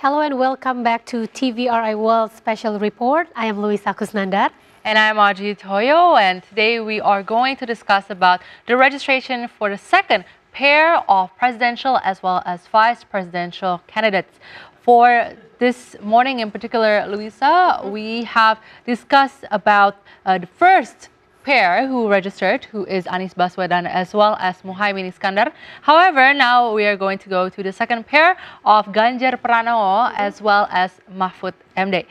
Hello and welcome back to TVRI World Special Report. I am Luisa Kusnandar. And I'm Audrey Toyo, and today we are going to discuss about the registration for the second pair of presidential as well as vice presidential candidates. For this morning in particular, Luisa, we have discussed about the first pair who registered, who is Anies Baswedan as well as Muhaimin Iskandar. However, now we are going to go to the second pair of Ganjar Pranowo as well as Mahfud MD.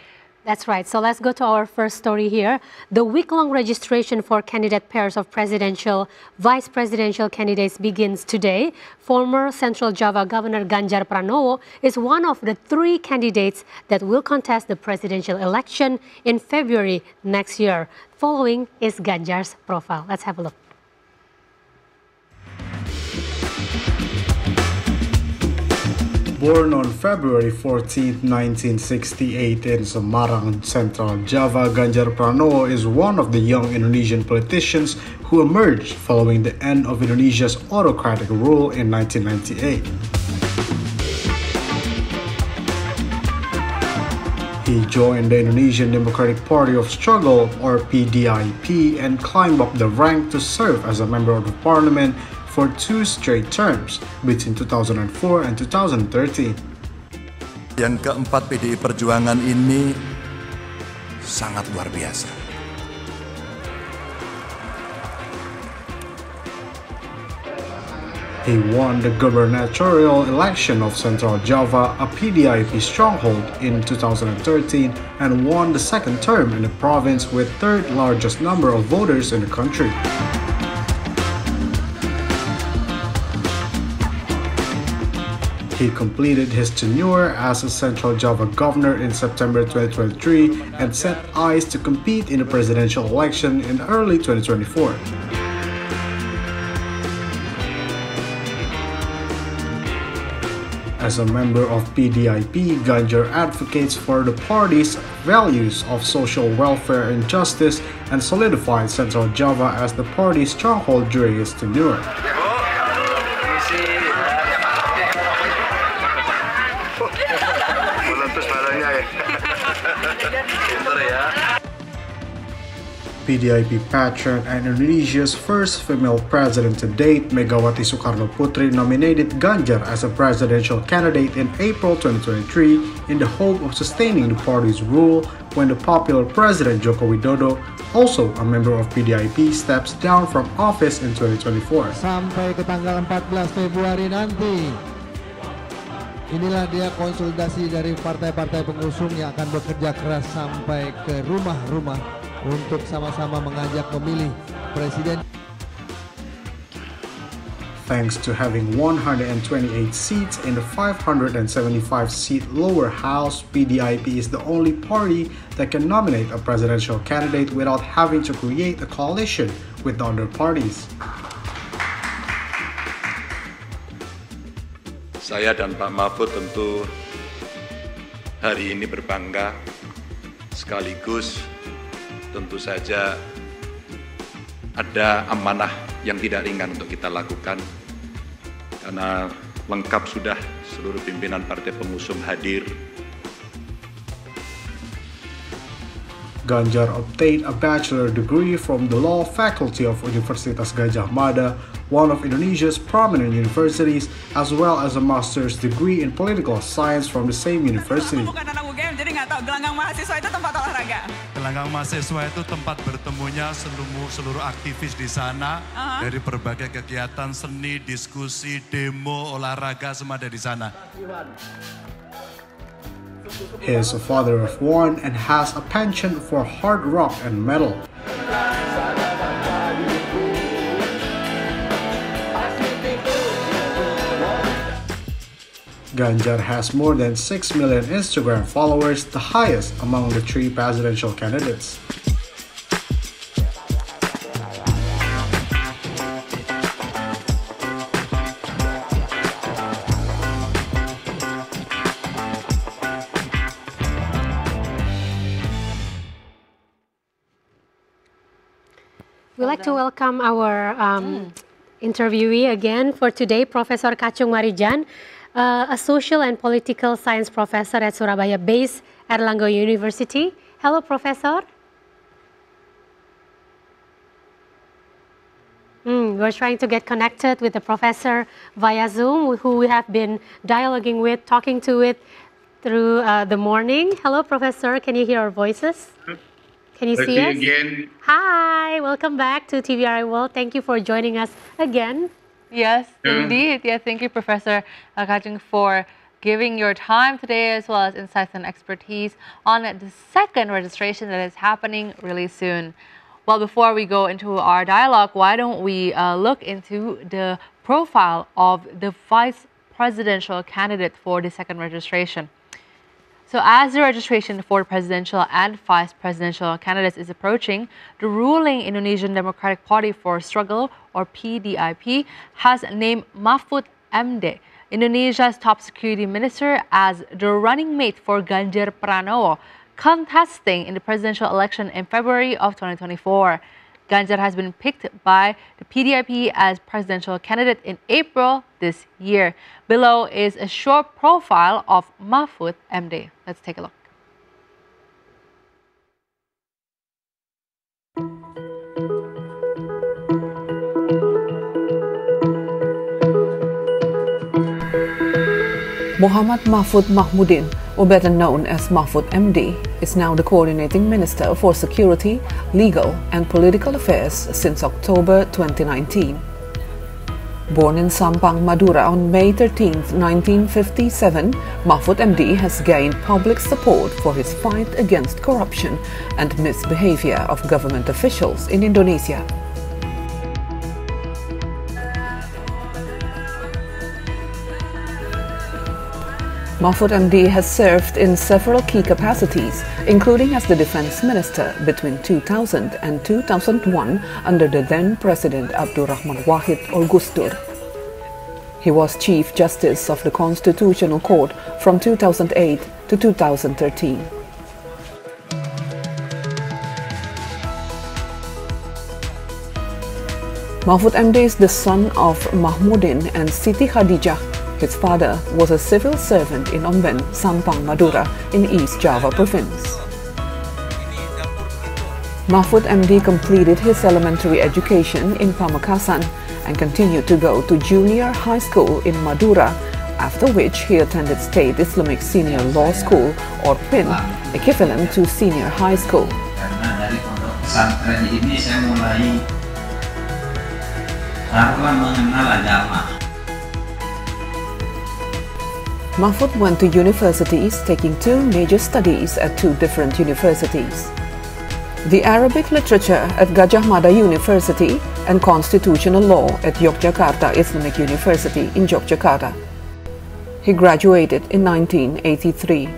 That's right. So let's go to our first story here. The week-long registration for candidate pairs of presidential, vice presidential candidates begins today. Former Central Java Governor Ganjar Pranowo is one of the 3 candidates that will contest the presidential election in February next year. Following is Ganjar's profile. Let's have a look. Born on February 14, 1968 in Semarang, Central Java, Ganjar Pranowo is one of the young Indonesian politicians who emerged following the end of Indonesia's autocratic rule in 1998. He joined the Indonesian Democratic Party of Struggle, or PDIP, and climbed up the rank to serve as a member of the parliament for 2 straight terms between 2004 and 2013. Yang keempat, PDI Perjuangan ini sangat luar biasa. He won the gubernatorial election of Central Java, a PDIP stronghold, in 2013 and won the second term in the province with 3rd largest number of voters in the country. He completed his tenure as a Central Java governor in September 2023 and set eyes to compete in the presidential election in early 2024. As a member of PDIP, Ganjar advocates for the party's values of social welfare and justice and solidified Central Java as the party's stronghold during his tenure. PDIP patron and Indonesia's first female president to date, Megawati Soekarno Putri, nominated Ganjar as a presidential candidate in April 2023 in the hope of sustaining the party's rule when the popular President Joko Widodo, also a member of PDIP, steps down from office in 2024. Sampai ke tanggal 14 Februari nanti. Inilah dia konsultasi dari partai-partai pengusung yang akan bekerja keras sampai ke rumah-rumah untuk sama-sama mengajak pemilih presiden. Thanks to having 128 seats in the 575-seat lower house, PDIP is the only party that can nominate a presidential candidate without having to create a coalition with the other parties. Saya dan Pak Mahfud tentu hari ini berbangga, sekaligus tentu saja ada amanah yang tidak ringan untuk kita lakukan, karena lengkap sudah seluruh pimpinan partai pengusung hadir. Ganjar obtained a bachelor degree from the Law Faculty of Universitas Gadjah Mada, one of Indonesia's prominent universities, as well as a master's degree in political science from the same university. Bukan anak UGM, jadi nggak tahu gelanggang mahasiswa itu tempat olahraga. Gelanggang mahasiswa itu tempat bertemunya seluruh aktivis di sana, dari berbagai kegiatan seni, diskusi, demo, olahraga, semua ada di sana. He is a father of 1 and has a penchant for hard rock and metal. Ganjar has more than 6 million Instagram followers, the highest among the 3 presidential candidates. We'd like to welcome our interviewee again for today, Professor Kacung Marijan. a social and political science professor at Surabaya-based Erlangga University. Hello, Professor. We're trying to get connected with the professor via Zoom, who we have been dialoguing with, talking to it through the morning. Hello, Professor. Can you hear our voices? Can you see us? Again. Hi, welcome back to TVRI World. Thank you for joining us again. Yes, indeed. Yeah, thank you, Professor Kajing, for giving your time today, as well as insights and expertise on the second registration that is happening really soon. Well, before we go into our dialogue, why don't we look into the profile of the vice presidential candidate for the second registration. So as the registration for presidential and vice presidential candidates is approaching, the ruling Indonesian Democratic Party for Struggle, or PDIP, has named Mahfud MD, Indonesia's top security minister, as the running mate for Ganjar Pranowo, contesting in the presidential election in February of 2024. Ganjar has been picked by the PDIP as presidential candidate in April this year. Below is a short profile of Mahfud MD. Let's take a look. Muhammad Mahfud Mahmudin, or better known as Mahfud MD, is now the coordinating minister for security, legal and political affairs since October 2019. Born in Sampang, Madura on May 13, 1957, Mahfud MD has gained public support for his fight against corruption and misbehavior of government officials in Indonesia. Mahfud MD has served in several key capacities, including as the defense minister between 2000 and 2001 under the then-President Abdurrahman Wahid or Gus Dur. He was Chief Justice of the Constitutional Court from 2008 to 2013. Mahfud MD is the son of Mahmudin and Siti Khadijah. His father was a civil servant in Omben, Sampang, Madura, in East Java province. Mahfud MD completed his elementary education in Pamekasan and continued to go to junior high school in Madura, after which he attended State Islamic Senior Law School, or PIN, equivalent to senior high school. Karena dari pondok pesantren ini saya mulai karena mengenal agama. Mahfud went to universities, taking two major studies at two different universities: the Arabic literature at Gajah Mada University and constitutional law at Yogyakarta Islamic University in Yogyakarta. He graduated in 1983.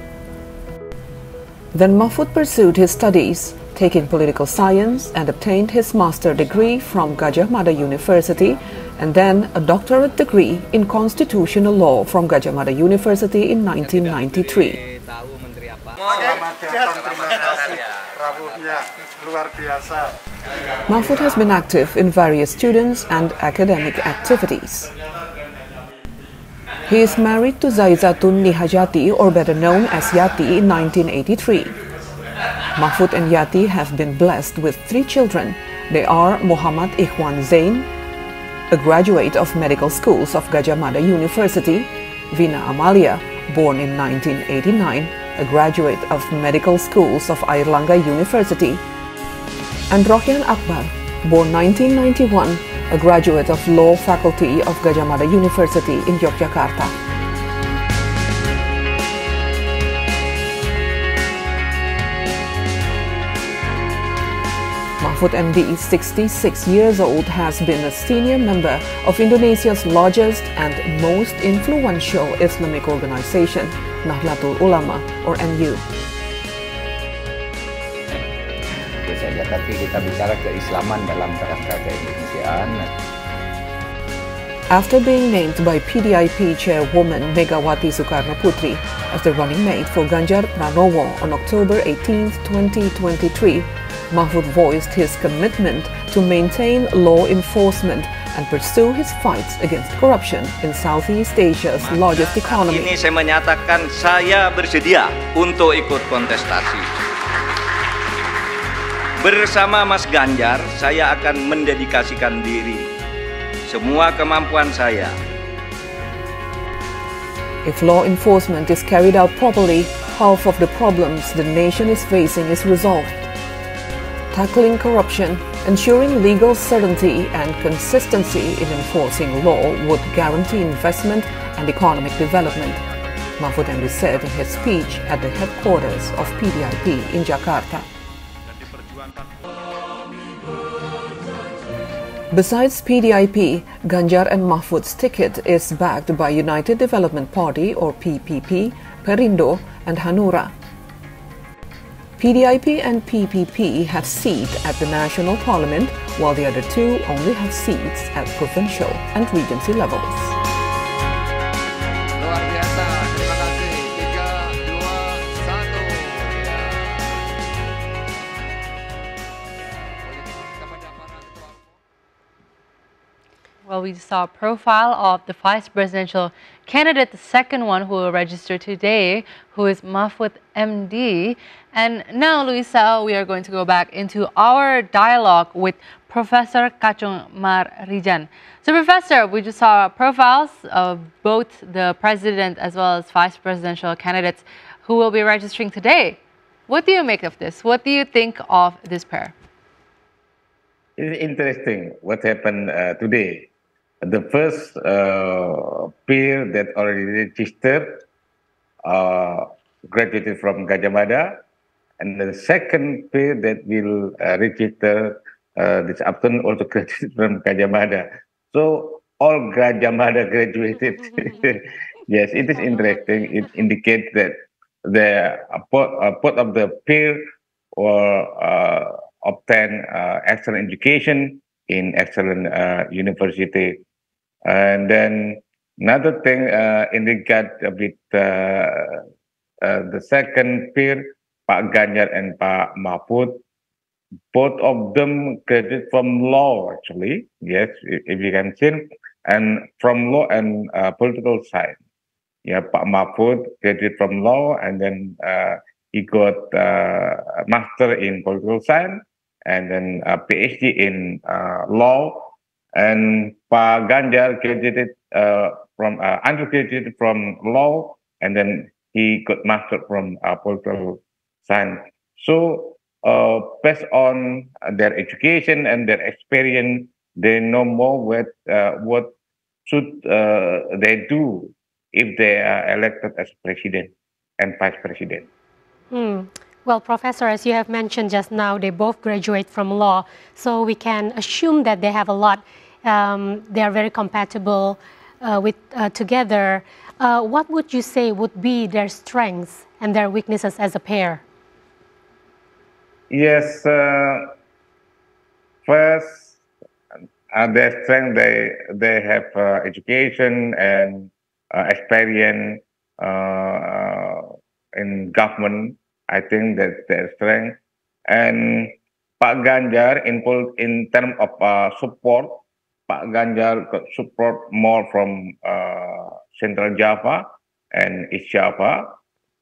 Then Mahfud pursued his studies, taking political science, and obtained his master's degree from Gajah Mada University, and then a doctorate degree in constitutional law from Gajah Mada University in 1993. Mahfud has been active in various students and academic activities. He is married to Zaizatun Nihajati, or better known as Yati, in 1983. Mahfud and Yati have been blessed with 3 children. They are Muhammad Ikhwan Zain, a graduate of medical schools of Gajah Mada University; Vina Amalia, born in 1989, a graduate of medical schools of Airlangga University; and Rohyan Akbar, born 1991, a graduate of law faculty of Gajah Mada University in Yogyakarta. Mahfud MD, 66 years old, has been a senior member of Indonesia's largest and most influential Islamic organization, Nahdlatul Ulama, or NU. Tapi kita bicara keislaman dalam kerangka keindonesiaan. After being named by PDIP chairwoman Megawati Soekarno-Putri as the running mate for Ganjar Pranowo on October 18, 2023, Mahfud voiced his commitment to maintain law enforcement and pursue his fights against corruption in Southeast Asia's largest economy. Ini saya menyatakan saya bersedia untuk ikut kontestasi. Bersama Mas Ganjar, saya akan mendedikasikan diri, semua kemampuan saya. If law enforcement is carried out properly, half of the problems the nation is facing is resolved. Tackling corruption, ensuring legal certainty and consistency in enforcing law would guarantee investment and economic development, Mahfud said in his speech at the headquarters of PDIP in Jakarta. Besides PDIP, Ganjar and Mahfud's ticket is backed by United Development Party or PPP, Perindo and Hanura. PDIP and PPP have seats at the national parliament, while the other two only have seats at provincial and regency levels. Luar biasa, terima kasih. 3, 2, 1. Well, we saw a profile of the vice presidential candidate, the second one who will register today, who is Mahfud MD. And now, Luisa, we are going to go back into our dialogue with Professor Kachung Marijan. So, Professor, we just saw profiles of both the president as well as vice presidential candidates who will be registering today. What do you make of this? What do you think of this pair? It's interesting what happened today. The first pair that already registered graduated from Gajah Mada, and the second pair that will register this afternoon also graduated from Gajah Mada. So all Gajah Mada graduated. Yes, it is interesting. It indicates that the both of the pair will obtain excellent education in excellent university. And then another thing in regard with the second pair, Pak Ganjar and Pak Mahfud, both of them graduated from law actually, yes, if you can see, and from law and political science. Yeah, Pak Mahfud graduated from law, and then he got a master in political science, and then a PhD in law. And Pak Ganjar graduated from undergraduate from law, and then he got master from political science. So based on their education and their experience, they know more what should they do if they are elected as president and vice president. Well, Professor, as you have mentioned just now, they both graduate from law, so we can assume that they have a lot. They are very compatible together. What would you say would be their strengths and their weaknesses as a pair? Yes, first, their strength, they have education and experience in government. I think that's their strength. And Pak Ganjar, in terms of support, Pak Ganjar got support more from Central Java and East Java.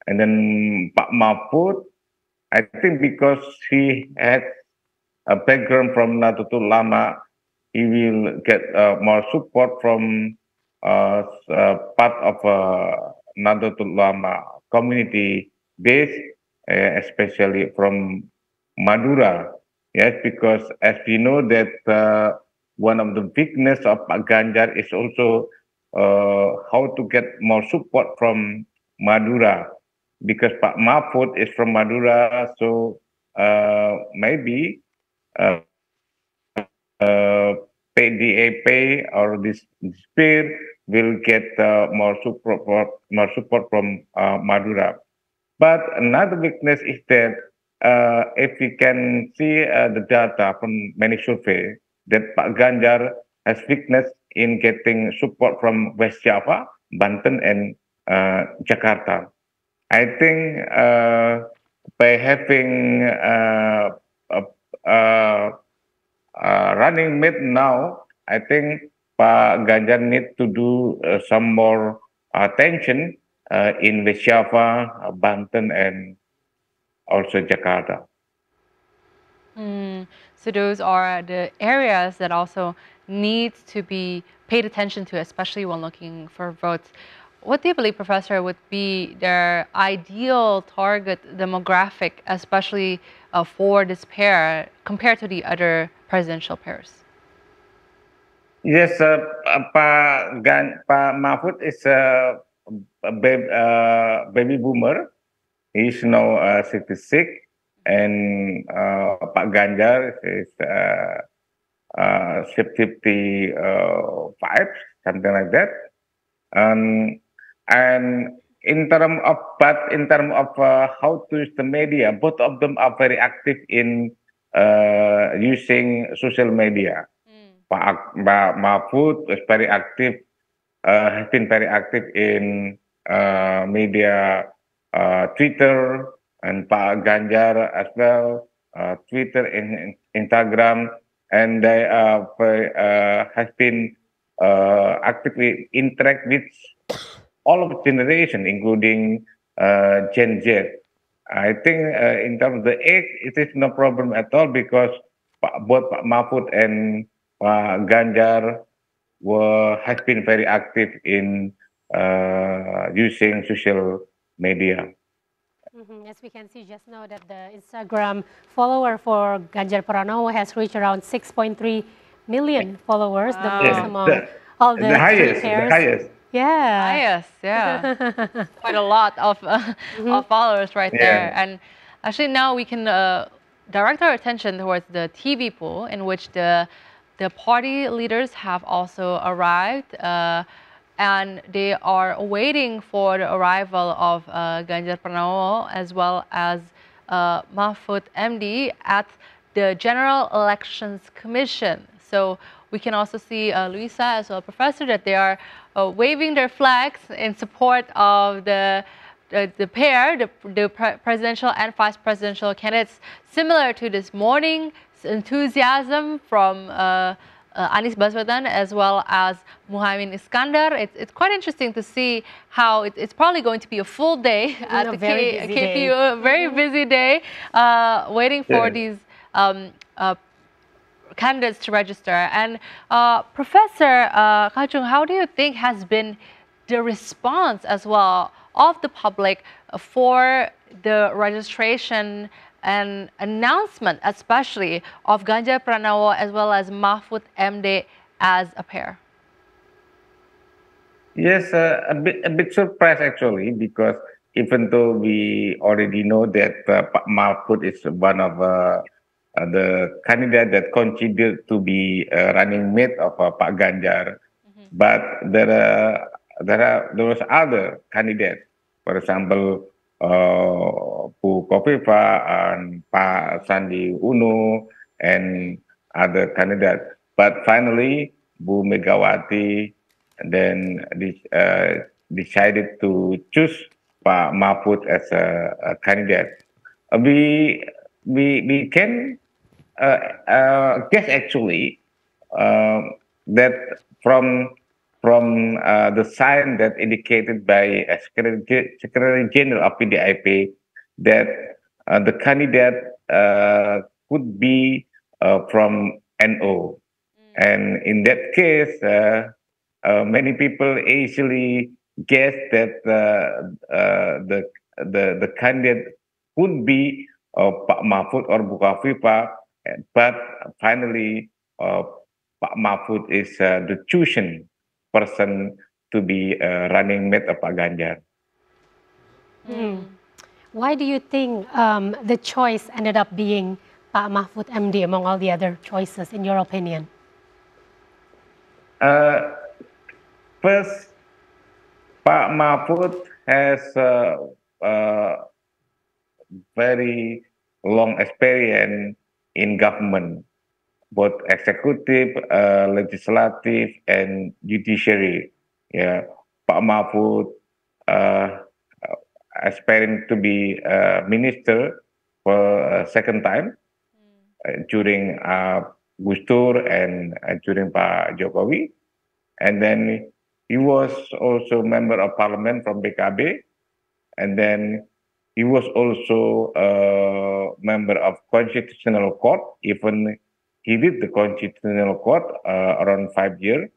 And then Pak Mahfud, I think because he had a background from Nahdlatul Ulama, he will get more support from part of Nahdlatul Ulama community base, especially from Madura. Yes, because as we know that one of the weakness of Pak Ganjar is also how to get more support from Madura, because Pak Mahfud is from Madura, so maybe PDAP or this pair will get more support from Madura. But another weakness is that if we can see the data from many surveys, that Pak Ganjar has weakness in getting support from West Java, Banten, and Jakarta. I think by having running mate now, I think Pak Ganjar need to do some more attention in West Java, Banten, and also Jakarta. So those are the areas that also need to be paid attention to, especially when looking for votes. What do you believe, Professor, would be their ideal target demographic, especially for this pair compared to the other presidential pairs? Yes, Pak Mahfud is baby boomer. He's now 66, and Pak Ganjar is 55, something like that. And in term of how to use the media, both of them are very active in using social media. Pak Mahfud is very active, has been very active in media, Twitter, and Pak Ganjar as well, Twitter and Instagram, and they has been actively interact with all of the generation, including Gen Z. I think in terms of the age, it is no problem at all because both Pak Mahfud and Pak Ganjar has been very active in using social media. As we can see just now that the Instagram follower for Ganjar Pranowo has reached around 6.3 million followers, the most among all the highest, three pairs. The highest. Yeah. Highest, yeah. Quite a lot of followers right there. And actually now we can direct our attention towards the TV poll in which the party leaders have also arrived. And they are waiting for the arrival of Ganjar Pranowo as well as Mahfud MD at the General Elections Commission. So we can also see Luisa as well, Professor, that they are waving their flags in support of the pair, the presidential and vice presidential candidates, similar to this morning's enthusiasm from Anies Baswedan as well as Muhaimin Iskandar. It's quite interesting to see how it's probably going to be a full day at the KPU, a very busy day, waiting for these candidates to register. And Professor Kachung, how do you think has been the response as well of the public for the registration and announcement, especially of Ganjar Pranowo as well as Mahfud MD as a pair? Yes, a bit surprised actually, because even though we already know that Mahfud is one of the candidate that considered to be running mate of Pak Ganjar, but there was other candidates, for example, Bu Kofifa and Pak Sandi Uno and other candidates. But finally, Bu Megawati then decided to choose Pak Mahfud as a candidate. We can guess actually that from the sign that indicated by Secretary General of PDIP that the candidate could be from NO, and in that case, many people easily guess that the candidate could be Pak Mahfud or Bu Kofifa, but finally Pak Mahfud is the chosen person to be running mate of Pak Ganjar. Why do you think the choice ended up being Pak Mahfud MD among all the other choices, in your opinion? First, Pak Mahfud has very long experience in government, both executive, legislative, and judiciary. Yeah, Pak Mahfud aspiring to be minister for a second time during Gus Dur and during Pak Jokowi. And then he was also member of parliament from BKB. And then he was also a member of Constitutional Court. Even he did the Constitutional Court around 5 years.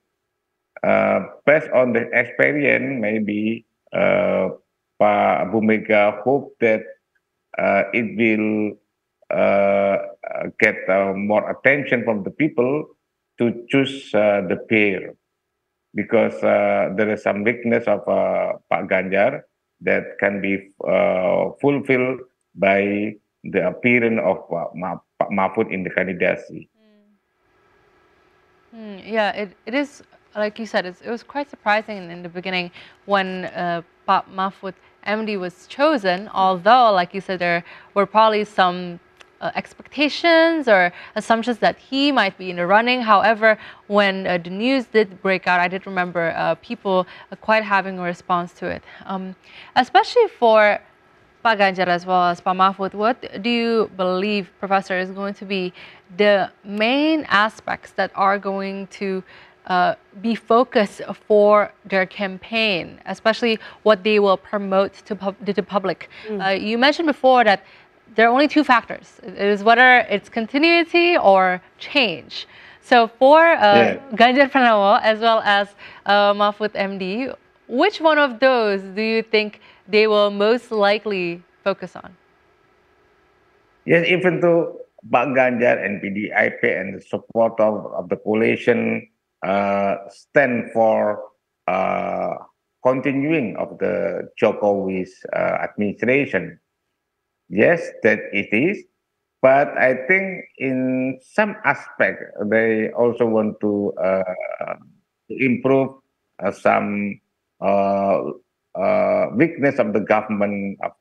Based on the experience, maybe Pak Bumega hope that it will get more attention from the people to choose the pair, because there is some weakness of Pak Ganjar that can be fulfilled by the appearance of Pak Mahfud in the candidacy. Yeah, it is, like you said, it was quite surprising in the beginning when Pak Mahfud MD was chosen, although, like you said, there were probably some expectations or assumptions that he might be in the running. However, when the news did break out, I did remember people quite having a response to it, especially for Pak Ganjar as well as Pak Mahfud. What do you believe, Professor, is going to be the main aspects that are going to be focused for their campaign, especially what they will promote to the public? You mentioned before that there are only two factors. It is whether it's continuity or change. So for Ganjar Pranowo as well as Mahfud MD, which one of those do you think they will most likely focus on? Yes, even though Pak Ganjar and PDIP and the support of the coalition stand for continuing of the Jokowi's administration. Yes, that it is. But I think in some aspect, they also want to improve some weakness of the government of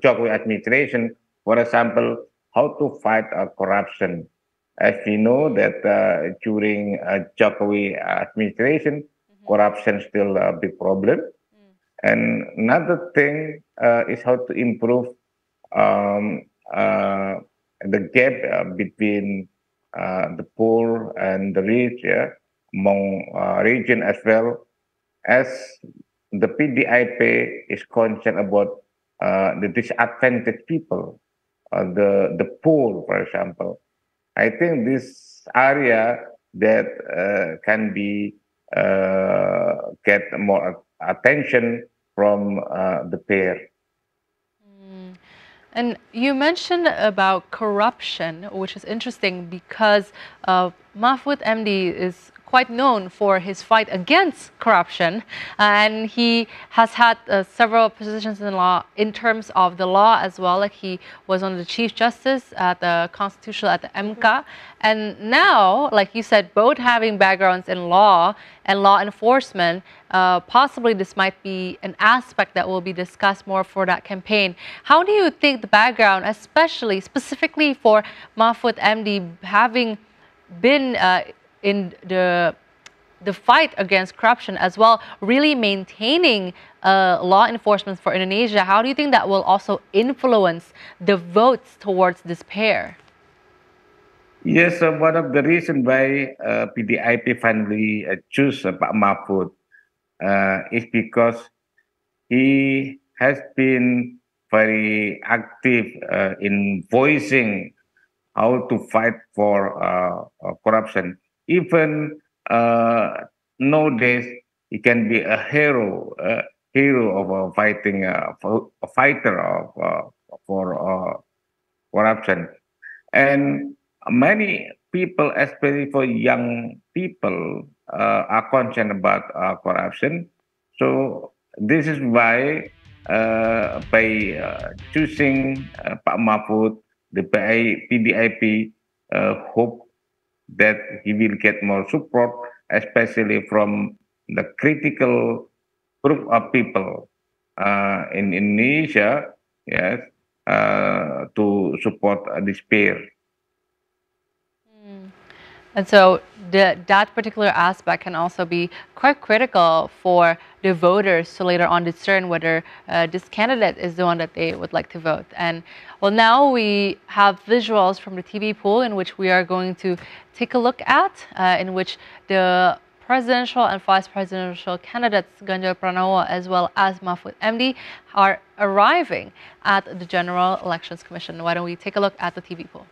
Jokowi administration. For example, how to fight corruption. As we know that during Jokowi administration, corruption is still a big problem. And another thing is how to improve um, the gap between the poor and the rich, among region as well, as the PDIP is concerned about the disadvantaged people, the poor, for example. I think this area that can be get more attention from the pair. And you mentioned about corruption, which is interesting because Mahfud MD is quite known for his fight against corruption, and he has had several positions in law in terms of the law as well. Like he was one of the Chief Justice at the Constitutional at the MK, and now, like you said, both having backgrounds in law and law enforcement, possibly this might be an aspect that will be discussed more for that campaign. How do you think the background, especially specifically for Mahfud MD, having been in the fight against corruption as well, really maintaining law enforcement for Indonesia, how do you think that will also influence the votes towards this pair? Yes, one of the reasons why PDIP finally choose Pak Mahfud is because he has been very active in voicing how to fight for corruption. Even nowadays, he can be a hero of fighting, a fighter of for corruption. And many people, especially for young people, are concerned about corruption. So this is why by choosing Pak Mahfud, the PDIP hope that he will get more support, especially from the critical group of people in Indonesia, yes, to support this pair. And so that particular aspect can also be quite critical for the voters to later on discern whether this candidate is the one that they would like to vote. And well, now we have visuals from the TV pool in which we are going to take a look at, in which the presidential and vice presidential candidates Ganjar Pranowo as well as Mahfud MD are arriving at the General Elections Commission. Why don't we take a look at the TV pool?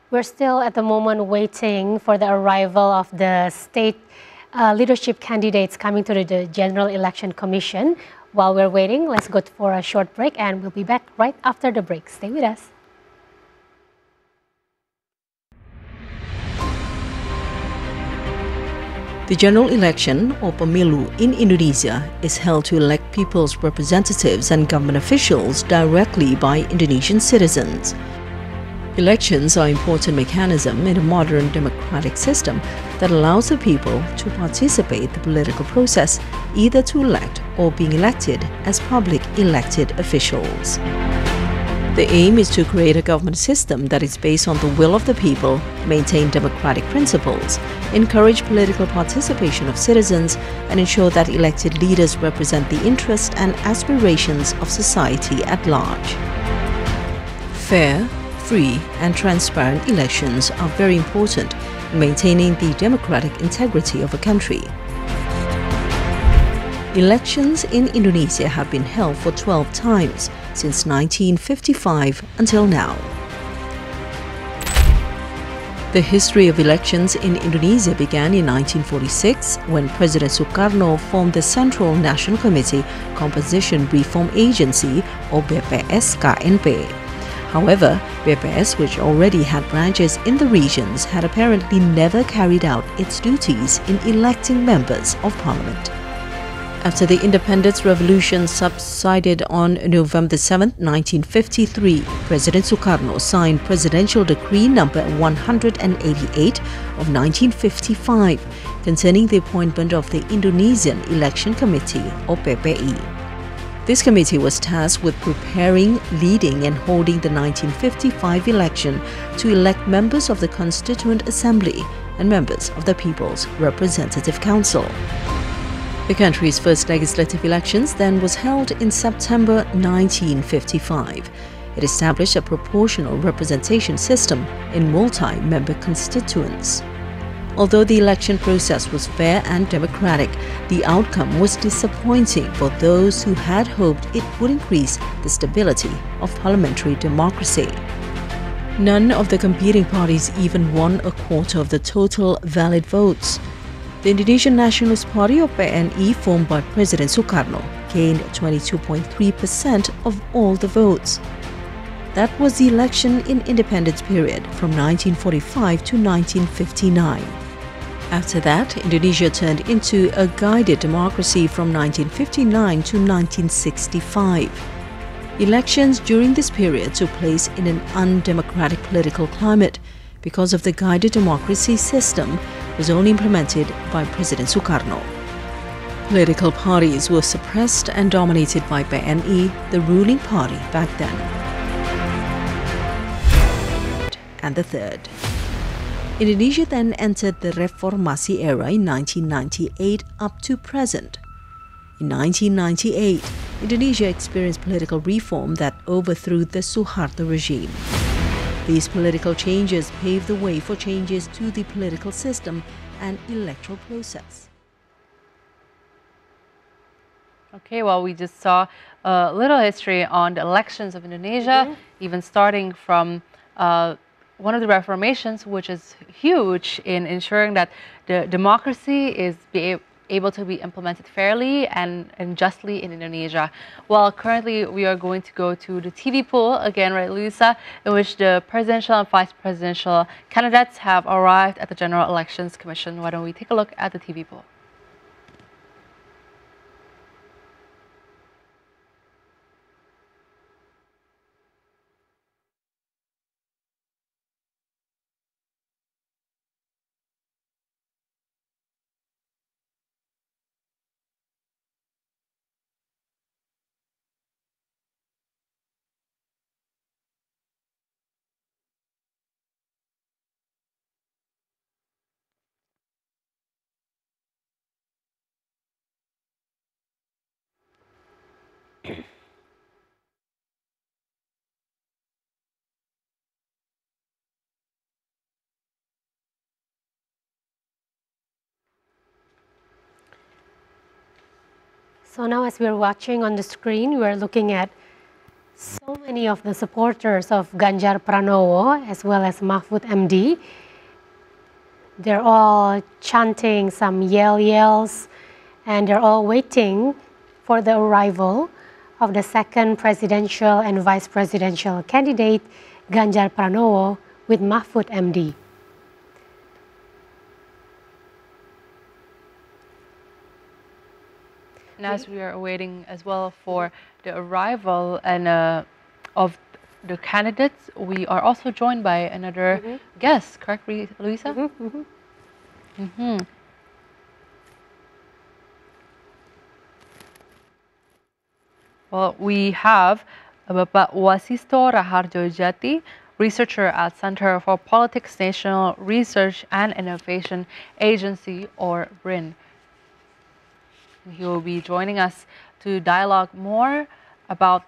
We're still at the moment waiting for the arrival of the state leadership candidates coming to the General Election Commission. While we're waiting, let's go for a short break and we'll be back right after the break. Stay with us. The general election, or pemilu, in Indonesia is held to elect people's representatives and government officials directly by Indonesian citizens. Elections are an important mechanism in a modern democratic system that allows the people to participate in the political process, either to elect or being elected as public elected officials. The aim is to create a government system that is based on the will of the people, maintain democratic principles, encourage political participation of citizens, and ensure that elected leaders represent the interests and aspirations of society at large. Fair, free, and transparent elections are very important in maintaining the democratic integrity of a country. Elections in Indonesia have been held for 12 times since 1955 until now. The history of elections in Indonesia began in 1946 when President Sukarno formed the Central National Committee Composition Reform Agency, or BPS-KNP. However, BPS, which already had branches in the regions, had apparently never carried out its duties in electing members of parliament. After the independence revolution subsided on November 7, 1953, President Sukarno signed Presidential Decree No. 188 of 1955 concerning the appointment of the Indonesian Election Committee, or PPI. This committee was tasked with preparing, leading and holding the 1955 election to elect members of the Constituent Assembly and members of the People's Representative Council. The country's first legislative elections then was held in September 1955. It established a proportional representation system in multi-member constituents. Although the election process was fair and democratic, the outcome was disappointing for those who had hoped it would increase the stability of parliamentary democracy. None of the competing parties even won a quarter of the total valid votes. The Indonesian Nationalist Party or PNI, formed by President Sukarno, gained 22.3% of all the votes. That was the election in independence period from 1945 to 1959. After that, Indonesia turned into a guided democracy from 1959 to 1965. Elections during this period took place in an undemocratic political climate because of the guided democracy system was only implemented by President Sukarno. Political parties were suppressed and dominated by PNI, the ruling party back then. And the third. Indonesia then entered the Reformasi era in 1998 up to present. In 1998, Indonesia experienced political reform that overthrew the Suharto regime. These political changes paved the way for changes to the political system and electoral process. Okay, well, we just saw a little history on the elections of Indonesia, even starting from one of the reformations, which is huge in ensuring that the democracy is able to be implemented fairly and justly in Indonesia. Well, currently we are going to go to the TV poll again, right, Luisa, in which the presidential and vice presidential candidates have arrived at the General Elections Commission. Why don't we take a look at the TV poll? So now as we're watching on the screen, we're looking at so many of the supporters of Ganjar Pranowo as well as Mahfud MD. They're all chanting some yells, and they're all waiting for the arrival of the second presidential and vice presidential candidate, Ganjar Pranowo, with Mahfud MD. And as we are waiting as well for the arrival and of the candidates, we are also joined by another guest, correct, Luisa? Well, we have Bapak Wasisto Raharjo Jati, researcher at Center for Politics National Research and Innovation Agency, or BRIN. He will be joining us to dialogue more about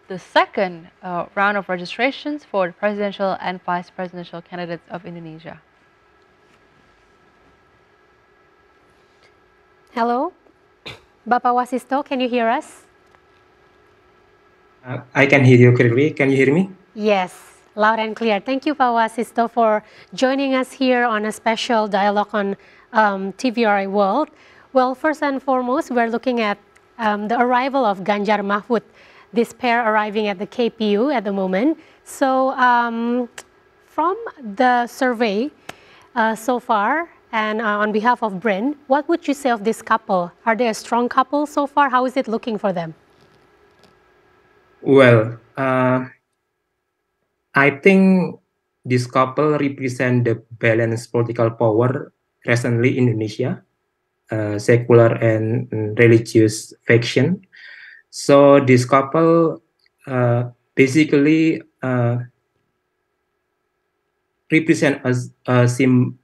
the second round of registrations for the presidential and vice presidential candidates of Indonesia. Hello, Bapak Wasisto, can you hear us? I can hear you clearly. Can you hear me? Yes, loud and clear. Thank you, Pak Wasisto, for joining us here on a special dialogue on TVRI World. Well, first and foremost, we're looking at the arrival of Ganjar Mahfud, this pair arriving at the KPU at the moment. So from the survey so far, and on behalf of BRIN, what would you say of this couple? Are they a strong couple so far? How is it looking for them? Well, I think this couple represent the balanced political power recently in Indonesia, secular and religious faction. So this couple basically represent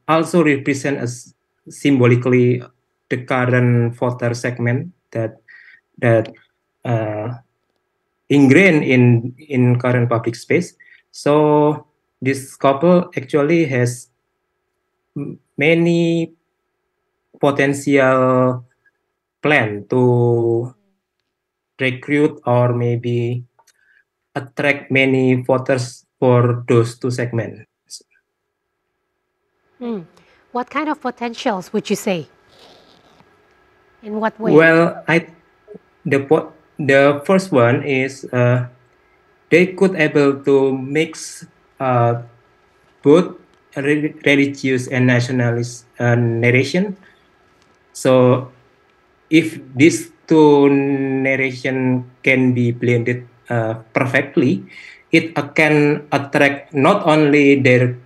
also represent as symbolically the current voter segment that ingrained in current public space. So this couple actually has many potential plan to recruit or maybe attract many voters for those two segments. What kind of potentials would you say? In what way? Well, the first one is they could able to mix both religious and nationalist narration. So if these two narration can be blended perfectly, it can attract not only their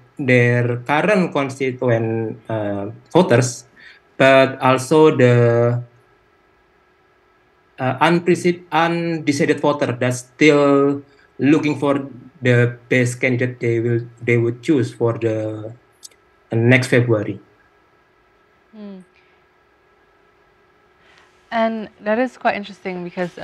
current constituent voters, but also the undecided voter that's still looking for the best candidate they would choose for the next February. And that is quite interesting because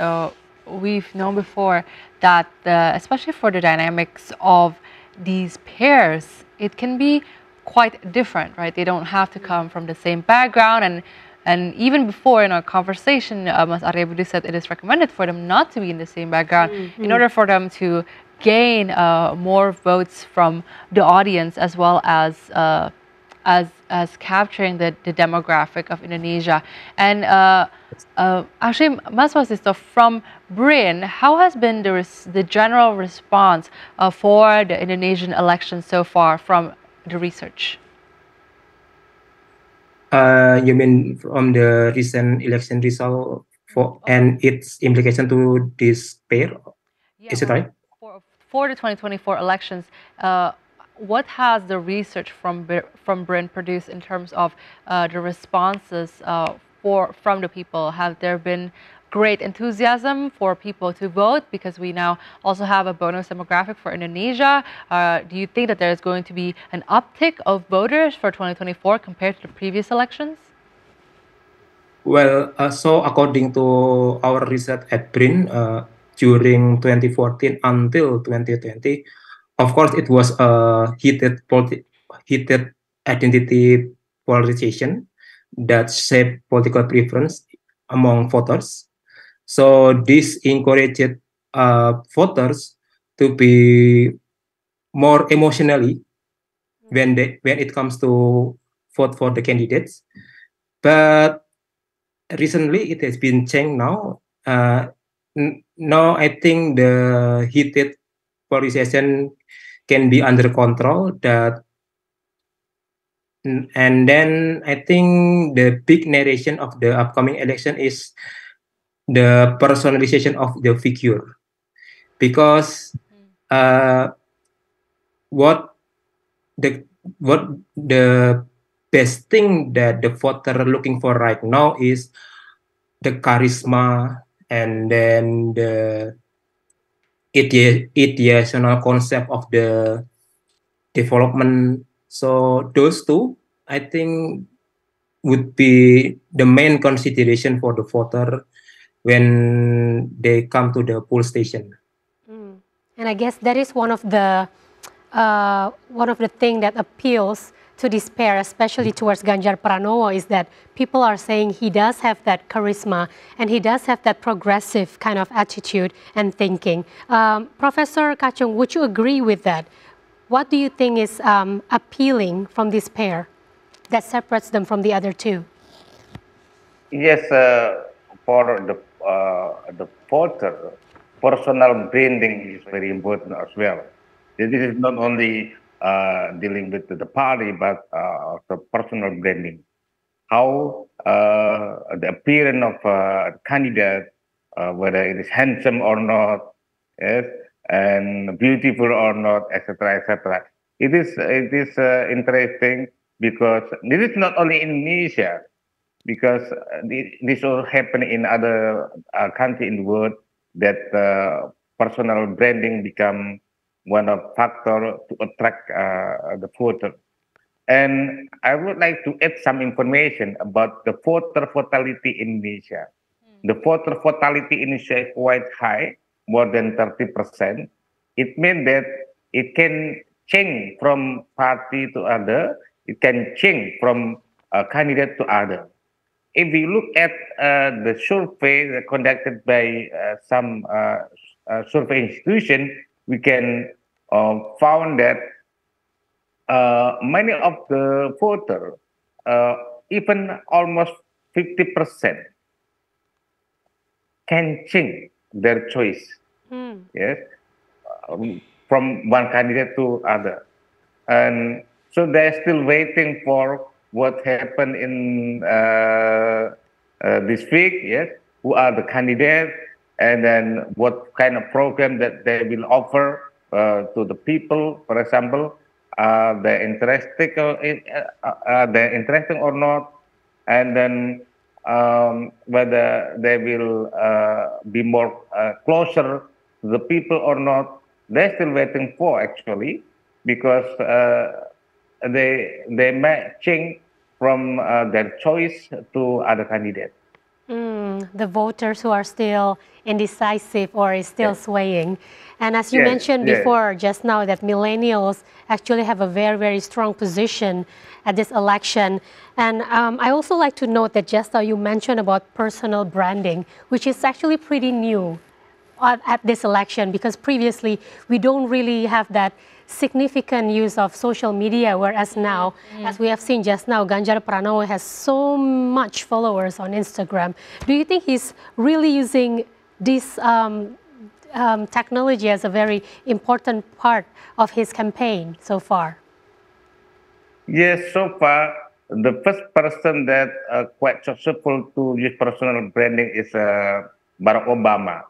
we've known before that, especially for the dynamics of these pairs, it can be quite different, right? They don't have to come from the same background, and even before in our conversation, Mas Arya Budi said it is recommended for them not to be in the same background in order for them to gain more votes from the audience, as well as capturing the demographic of Indonesia. And actually, Mas Wasisto, from BRIN, how has been the general response for the Indonesian election so far from the research? You mean from the recent election result and its implication to this pair? Yeah, Is it right? For the 2024 elections, what has the research from BRIN produced in terms of the responses from the people? Have there been great enthusiasm for people to vote, because we now also have a bonus demographic for Indonesia? Do you think that there's going to be an uptick of voters for 2024 compared to the previous elections? Well, so according to our research at BRIN, during 2014 until 2020, of course, it was a heated identity polarization that shaped political preference among voters. So this encouraged voters to be more emotionally when it comes to vote for the candidates. But recently, it has been changed now. Now, I think the heated polarization can be under control. And then I think the big narration of the upcoming election is the personalization of the figure, because what the best thing that the voter are looking for right now is the charisma, and then the ideational concept of the development. So those two, I think, would be the main consideration for the voter when they come to the poll station. And I guess that is one of the thing that appeals to this pair, especially towards Ganjar Pranowo, is that people are saying he does have that charisma and he does have that progressive kind of attitude and thinking. Professor Kachung, would you agree with that? What do you think is appealing from this pair that separates them from the other two? Yes, for the voter, personal branding is very important as well. This is not only dealing with the party, but also personal branding. How the appearance of a candidate, whether it is handsome or not, yes, and beautiful or not, etc., etc. It is interesting because this is not only in Indonesia, because this will happen in other countries in the world, that personal branding become one of factor to attract the voter. And I would like to add some information about the voter fatality in Indonesia. The voter fatality in Indonesia is quite high, more than 30%. It means that it can change from party to other. It can change from candidate to other. If we look at the survey conducted by some survey institution, we can found that many of the voters even almost 50% can change their choice. Yes, from one candidate to other, and so they're still waiting for what happened in this week. Yes, who are the candidates, and then what kind of program that they will offer to the people. For example, they're interested they're interesting or not, and then whether they will be more closer to the people or not. They're still waiting for, actually, because they may change from their choice to other candidates. The voters who are still indecisive or is still swaying. And as you Yes, mentioned yes. before, just now, that millennials actually have a very, very strong position at this election. And I also like to note that just now you mentioned about personal branding, which is actually pretty new at this election, because previously we don't really have that significant use of social media, whereas now, as we have seen just now, Ganjar Pranowo has so much followers on Instagram. Do you think he's really using this technology as a very important part of his campaign so far? Yes, so far, the first person that quite successful to use personal branding is Barack Obama.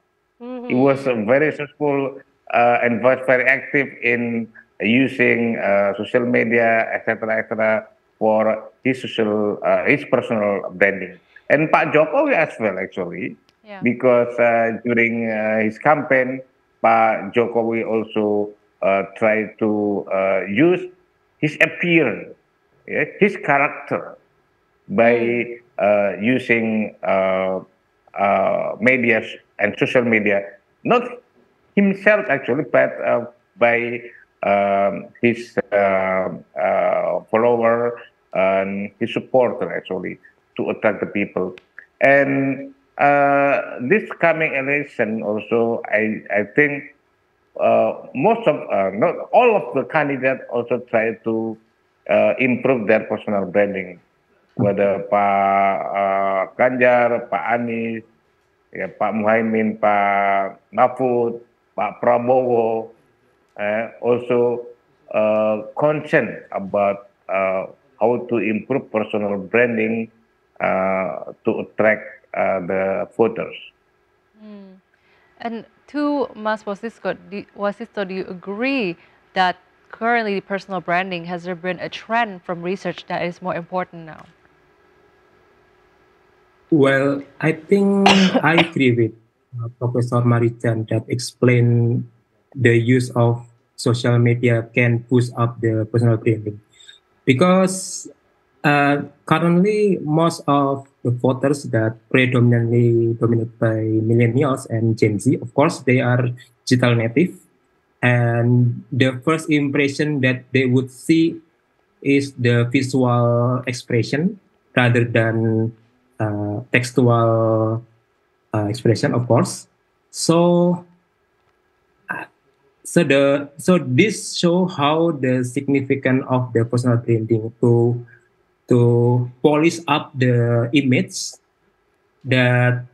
He was very successful and was very active in using social media, etc., for his personal branding. And Pak Jokowi as well, actually, because during his campaign, Pak Jokowi also tried to use his appearance, his character, by using media and social media, not himself actually, but by his follower and his supporter, actually, to attract the people. And this coming election also, I think most of, not all of the candidates also try to improve their personal branding, whether Pak Ganjar, Pak Anies, ya, Pak Muhaimin, Pak Mahfud, Pak Prabowo, also concerned about how to improve personal branding to attract the voters. And to Mas Wasisto, do you agree that currently personal branding, has there been a trend from research that is more important now? Well, I think I agree with Professor Marichan that explain the use of social media can push up the personal branding, because currently most of the voters that predominantly dominated by millennials and Gen Z, of course, they are digital native, and the first impression that they would see is the visual expression rather than textual expression, of course. So, so this show how the significance of the personal branding to polish up the image that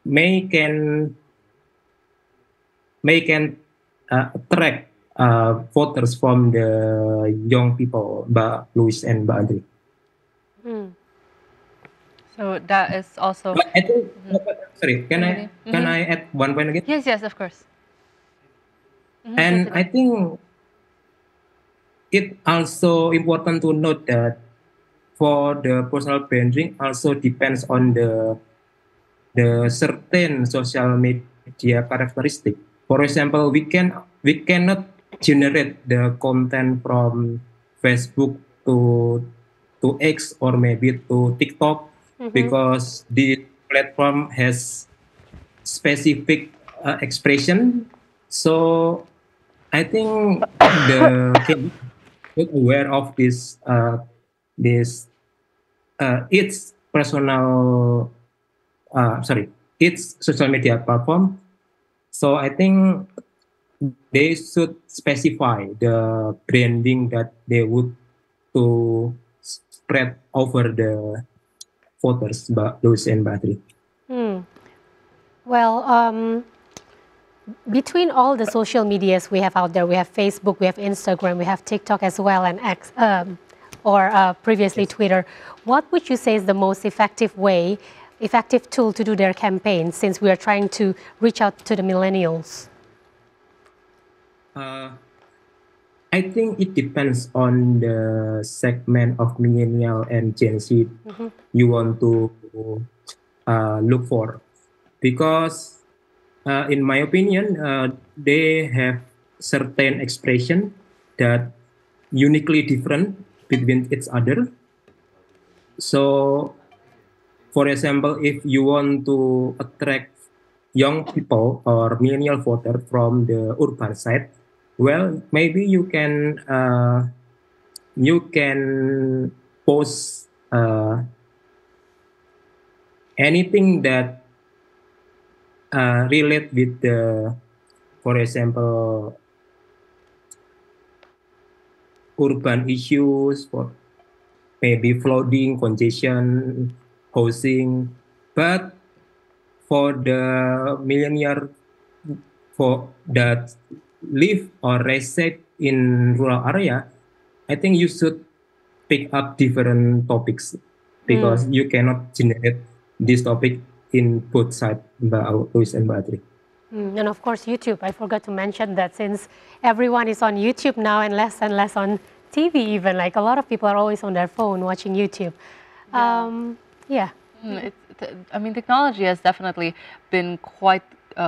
may can attract voters from the young people, Mbak Louis and Mbak Andri. So that is also. But I think, sorry, can I add one point again? Yes, of course. And I think it also important to note that for the personal branding also depends on the certain social media characteristic. For example, we cannot generate the content from Facebook to X or maybe to TikTok, because the platform has specific expression. So I think the can get aware of this its personal its social media platform. So I think they should specify the branding that they would to spread over the voters, Luis and Badri. Well, between all the social medias we have out there, we have Facebook, we have Instagram, we have TikTok as well, and X, previously Twitter. What would you say is the most effective tool to do their campaign, since we are trying to reach out to the millennials? I think it depends on the segment of millennial and Gen Z you want to look for, because in my opinion, they have certain expression that uniquely different between each other. So, for example, if you want to attract young people or millennial voter from the urban side, well, maybe you can post anything that relate with the, for example, urban issues, for maybe flooding, congestion, housing. But for the millennial for that live or reside in rural area, I think you should pick up different topics, because you cannot generate this topic in both sides, Mbak Luis and Mbak Adri. And of course, YouTube. I forgot to mention that, since everyone is on YouTube now and less on TV even. Like, a lot of people are always on their phone watching YouTube. Yeah. I mean, technology has definitely been quite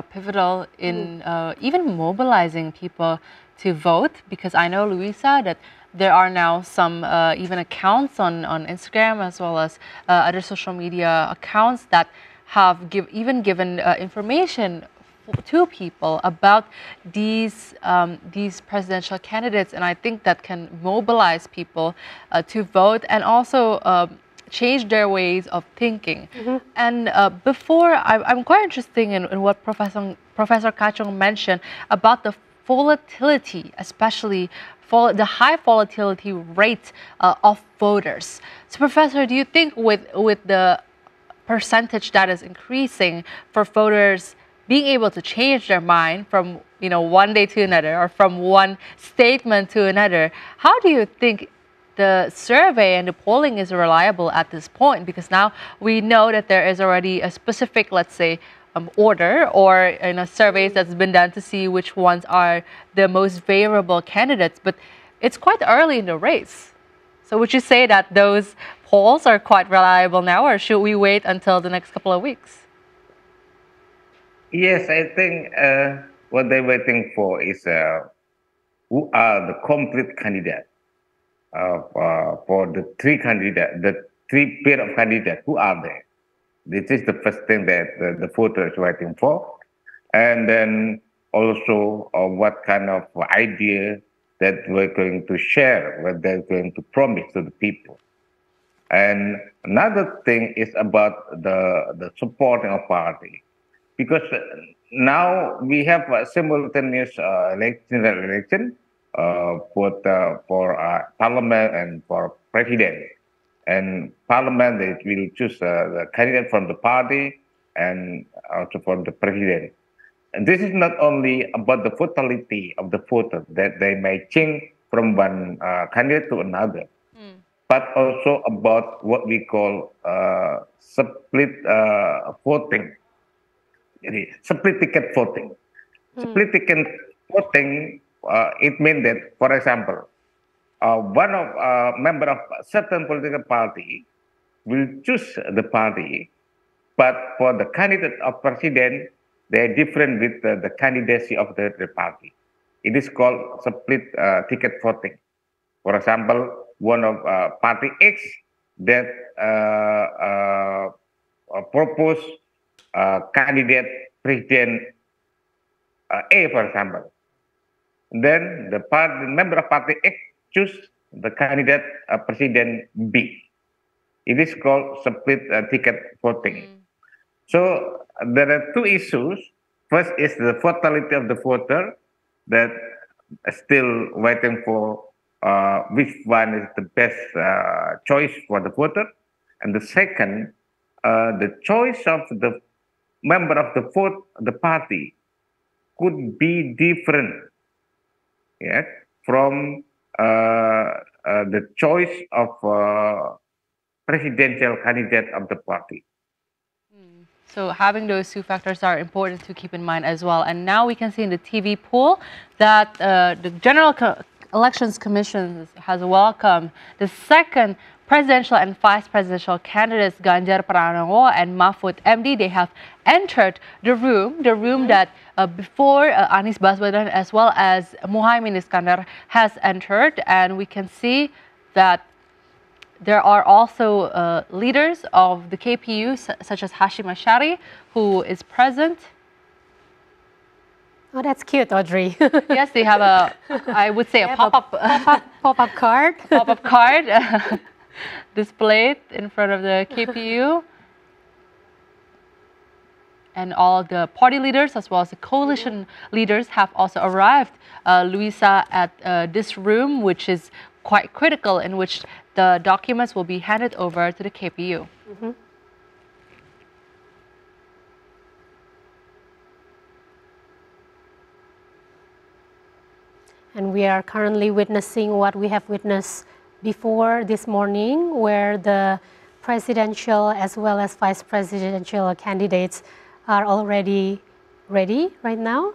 pivotal in even mobilizing people to vote, because I know, Luisa, that there are now some even accounts on Instagram, as well as other social media accounts, that have given information to people about these presidential candidates, and I think that can mobilize people to vote, and also change their ways of thinking. And before, I'm quite interested in what Professor Kachong mentioned about the volatility, especially for the high volatility rate of voters. So, Professor, do you think with the percentage that is increasing for voters being able to change their mind from one day to another, or from one statement to another, how do you think the survey and the polling is reliable at this point? Because now we know that there is already a specific, let's say, order, or surveys that's been done to see which ones are the most favorable candidates, but it's quite early in the race. So would you say that those polls are quite reliable now, or should we wait until the next couple of weeks? Yes, I think what they're waiting for is who are the complete candidate for the three pair of candidates. Who are they? This is the first thing that the voter is waiting for, and then also what kind of idea that we're going to share, what they're going to promise to the people. And another thing is about the supporting of party, because now we have a simultaneous general election for parliament and for president. And parliament, they will choose the candidate from the party and also from the president. And this is not only about the totality of the voter, that they may change from one candidate to another, but also about what we call split voting. Jadi, split ticket voting. Split ticket voting, it means that, for example, one of member of a certain political party will choose the party, but for the candidate of president, they're different with the candidacy of the party. It is called split ticket voting. For example, one of party X that propose candidate president A, for example. Then the member of party X choose the candidate president B. It is called split ticket voting. So there are two issues. First is the totality of the voter that is still waiting for which one is the best choice for the voter. And the second, the choice of the member of the party could be different, from the choice of presidential candidate of the party. So having those two factors are important to keep in mind as well. And now we can see in the TV poll that the General Elections Commission has welcomed the second presidential and vice presidential candidates Ganjar Pranowo and Mahfud MD. They have entered the room that before Anies Baswedan as well as Muhaimin Iskandar has entered, and we can see that there are also leaders of the KPU such as Hashim Ashari, who is present. Oh, that's cute, Audrey. Yes, they have I would say a pop-up card. Pop-up card displayed in front of the KPU. And all the party leaders as well as the coalition leaders have also arrived, Luisa, at this room, which is quite critical, in which the documents will be handed over to the KPU. Mm-hmm. And we are currently witnessing what we have witnessed before this morning, where the presidential as well as vice presidential candidates are already ready right now.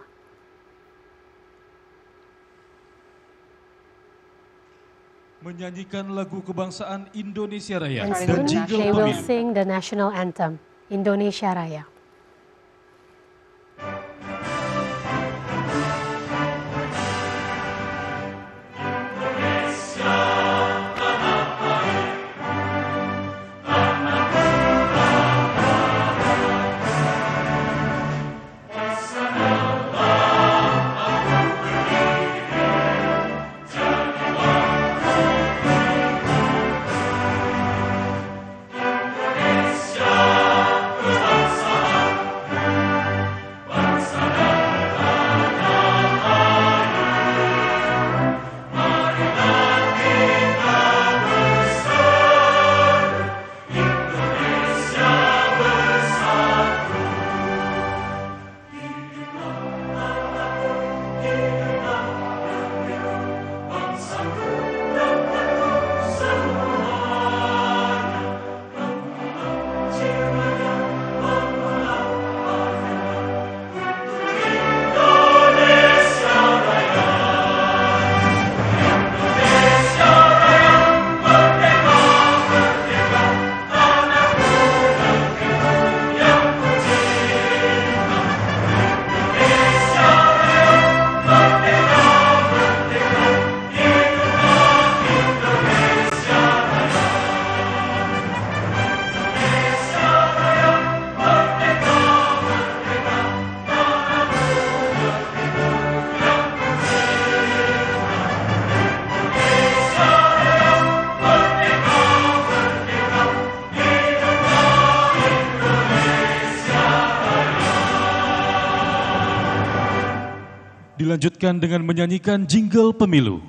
Menyanyikan lagu kebangsaan Indonesia Raya And dan soon jingle they will pemilu. sing the national anthem, Indonesia Raya. Dilanjutkan dengan menyanyikan jingle pemilu.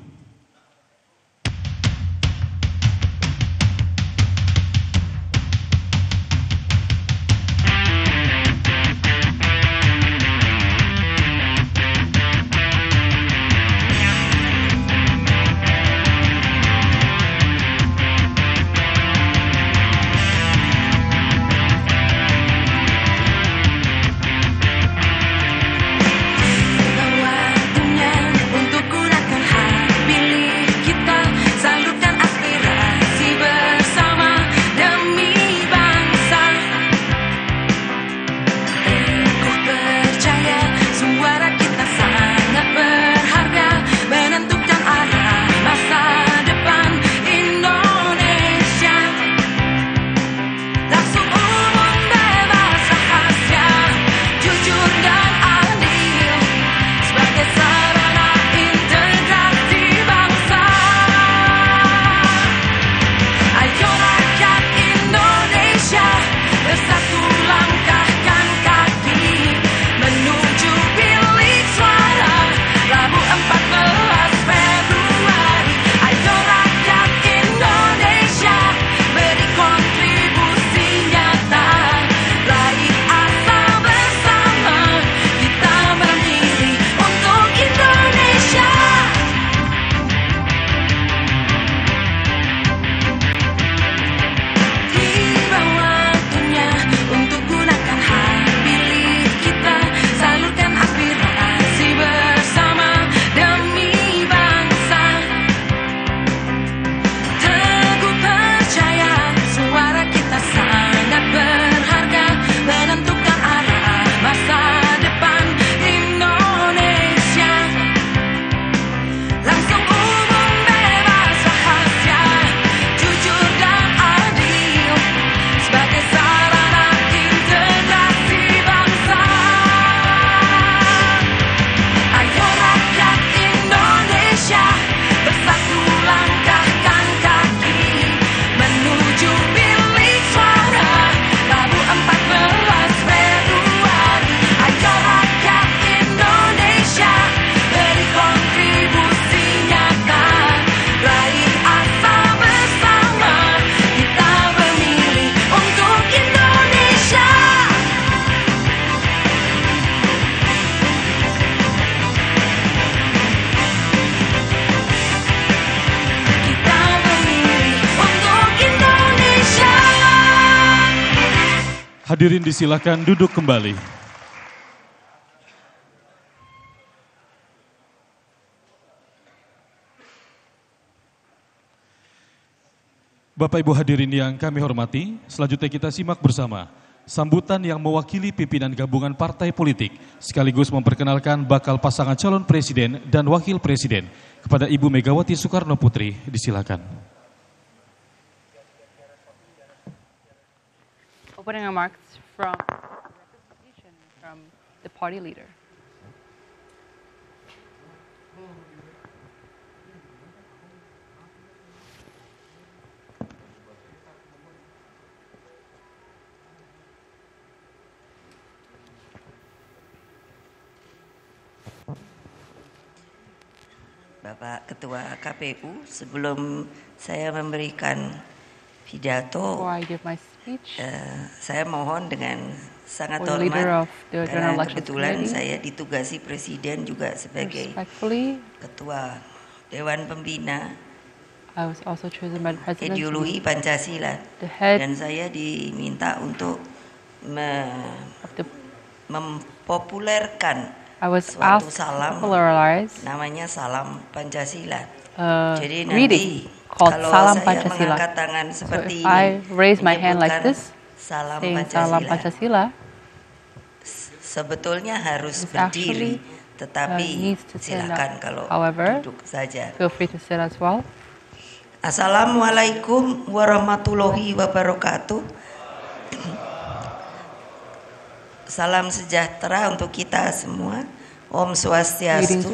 Waktunya untuk gunakan hati. Hadirin disilakan duduk kembali. Bapak Ibu hadirin yang kami hormati, selanjutnya kita simak bersama sambutan yang mewakili pimpinan gabungan partai politik sekaligus memperkenalkan bakal pasangan calon presiden dan wakil presiden kepada Ibu Megawati Soekarno Putri. Disilakan. Opening remarks from the party leader. Bapak Ketua KPU, sebelum saya memberikan pidato, saya mohon dengan sangat hormat karena kebetulan saya ditugasi Presiden juga sebagai Ketua Dewan Pembina Ideologi Pancasila, dan saya diminta untuk mempopulerkan suatu salam namanya salam Pancasila. Jadi nanti kalau saya mengangkat tangan seperti ini, menyebutkan salam Pancasila, sebetulnya harus berdiri, tetapi silakan kalau duduk saja. Assalamualaikum warahmatullahi wabarakatuh. Salam sejahtera untuk kita semua. Om Swastiastu,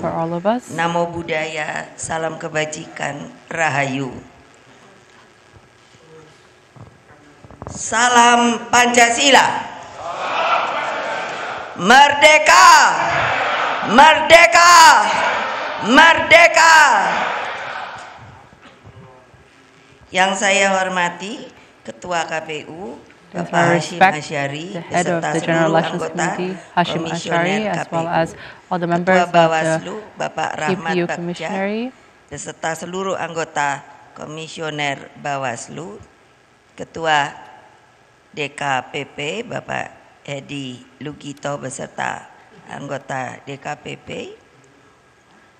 Namo Buddhaya, salam kebajikan, Rahayu. Salam Pancasila. Merdeka! Merdeka! Merdeka! Yang saya hormati Ketua KPU Bapak Hashim Asyari, beserta seluruh anggota Komisioner KPU, Ketua Bawaslu Bapak Rahmat Bagja, beserta seluruh anggota Komisioner Bawaslu, Ketua DKPP Bapak Edi Lugito beserta anggota DKPP,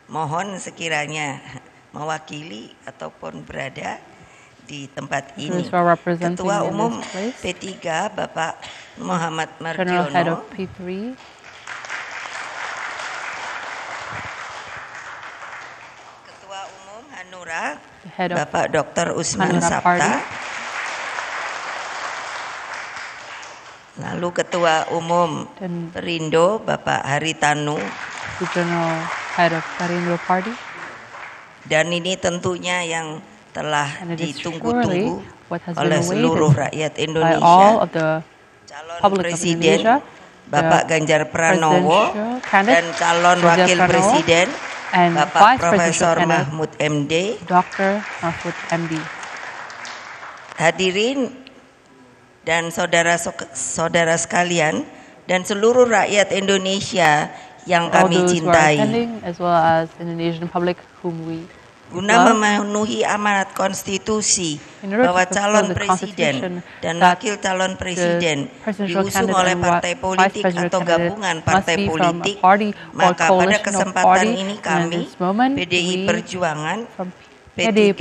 mohon sekiranya mewakili ataupun berada di tempat ini. Ketua Umum P3 Bapak Muhammad Mardiono, Ketua Umum Hanura Bapak Dr. Usman Sabta, lalu Ketua Umum Perindo Bapak Haritanu, dan ini tentunya yang telah ditunggu-tunggu oleh seluruh rakyat Indonesia, calon presiden Bapak Ganjar Pranowo dan calon wakil presiden Bapak Profesor Mahfud MD. Hadirin dan saudara-saudara sekalian dan seluruh rakyat Indonesia yang kami cintai, guna memenuhi amanat konstitusi bahwa calon presiden dan wakil calon presiden diusung oleh partai politik atau gabungan partai politik, maka pada kesempatan ini kami PDI Perjuangan, P3,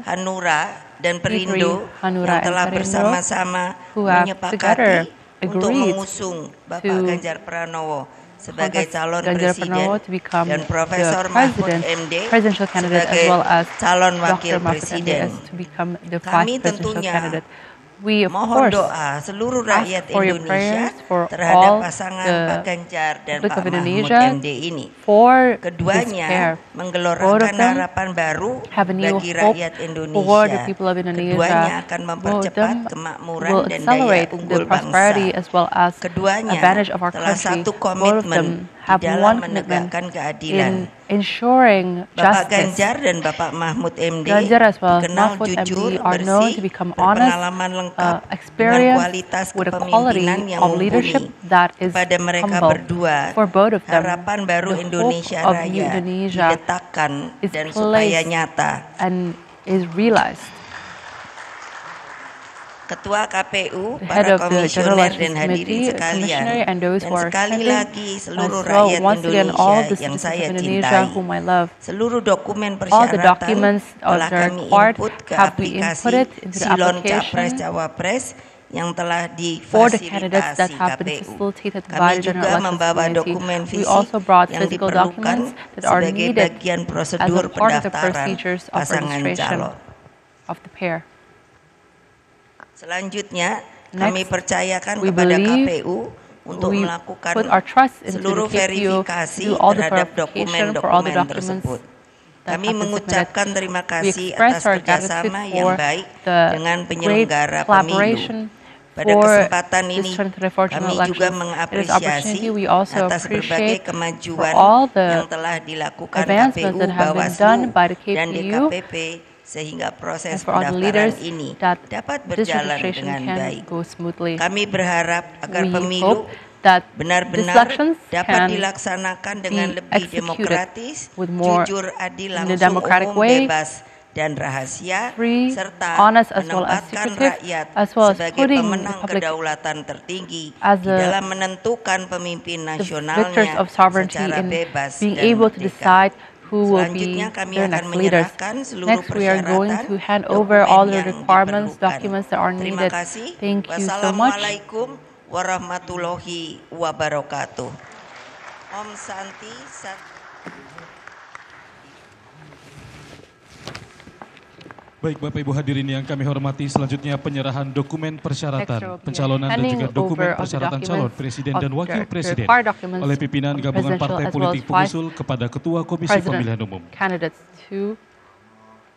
Hanura, dan Perindo yang telah bersama-sama menyepakati untuk mengusung Bapak Ganjar Pranowo sebagai calon presiden dan Profesor Mahfud MD sebagai calon wakil presiden. Kami tentunya mohon doa seluruh rakyat Indonesia terhadap pasangan Pak Ganjar dan Pak Mahfud MD ini. Keduanya menggelorkan harapan baru bagi rakyat Indonesia. Keduanya akan mempercepat kemakmuran dan daya unggul bangsa. Keduanya telah satu komitmen di dalam menegakkan keadilan. Bapak Ganjar dan Bapak Mahfud MD dikenal jujur, bersih, berpengalaman lengkap dengan kualitas kepemimpinan yang mumpuni. Kepada mereka berdua, harapan baru Indonesia Raya diletakkan dan supaya nyata. Ketua KPU, the head para of the General komisioner Elections dan hadirin Committee, sekalian, Commissioner, and those dan who are sekali attending, lagi seluruh as well, rakyat once again, all Indonesia the yang citizens saya of Indonesia cintai. whom I love. Seluruh dokumen All the persyaratan documents telah that are kami required input ke have we aplikasi inputted into the Silon application Capres-Cawapres yang telah for the candidates that difasilitasi have been KPU. facilitated by Kami the General juga Elections membawa Committee. dokumen We fisik also brought yang physical diperlukan documents that are sebagai needed bagian as prosedur a part of the pendaftaran procedures of pasangan registration calon. of the pair. Selanjutnya, kami Next, percayakan we kepada believe KPU untuk we melakukan put our trust into seluruh the KPU to verifikasi do all the terhadap verification for all the dokumen-dokumen documents tersebut. that Kami have been mengucapkan submitted. terima We kasih express atas our gratitude kerjasama yang for baik the dengan great penyelenggara collaboration pemilu. Pada for kesempatan this ini, 2024 kami general juga elections. It is mengapresiasi opportunity we also atas berbagai appreciate for kemajuan all the yang telah dilakukan advancements KPU, that have been Bawaslu, done by the dan KPU, DKPP sehingga proses and for all the pendaftaran leaders ini that dapat this berjalan registration dengan can baik. go smoothly. Kami berharap agar We pemilu hope that these benar-benar elections dapat can dilaksanakan dengan be lebih executed demokratis, with more jujur, adil, in a langsung, democratic umum, way, bebas, dan rahasia, free, serta honest, as well as menempatkan secretive, rakyat as well as sebagai putting the pemenang public kedaulatan tertinggi as di dalam menentukan pemimpin the victors nasionalnya of sovereignty secara in bebas being dan able to merdeka. decide who will be Selanjutnya kami their akan next leaders. menyerahkan seluruh Next, we are going persyaratan to hand over all the dokumen yang requirements, diperlukan. documents that are Terima needed. kasih. Thank you so much. Wassalamualaikum warahmatullahi wabarakatuh. Om Santi Sat. Baik Bapak Ibu hadirin yang kami hormati, selanjutnya penyerahan dokumen persyaratan pencalonan dan juga dokumen persyaratan calon presiden dan wakil presiden oleh pimpinan gabungan partai politik pengusul kepada Ketua Komisi Pemilihan Umum. Candidates to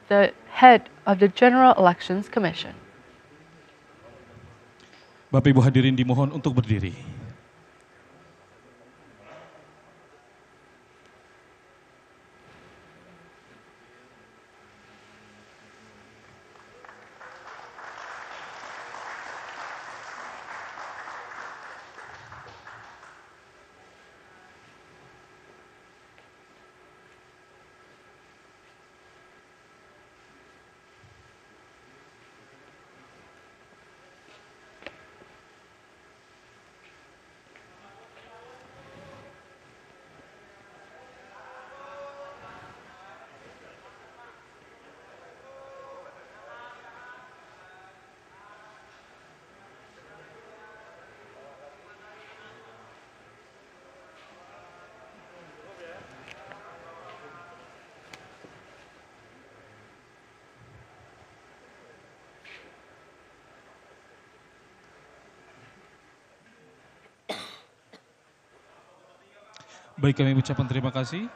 the head of the General Elections Commission. Bapak Ibu hadirin dimohon untuk berdiri. Baik, kami ucapkan terima kasih.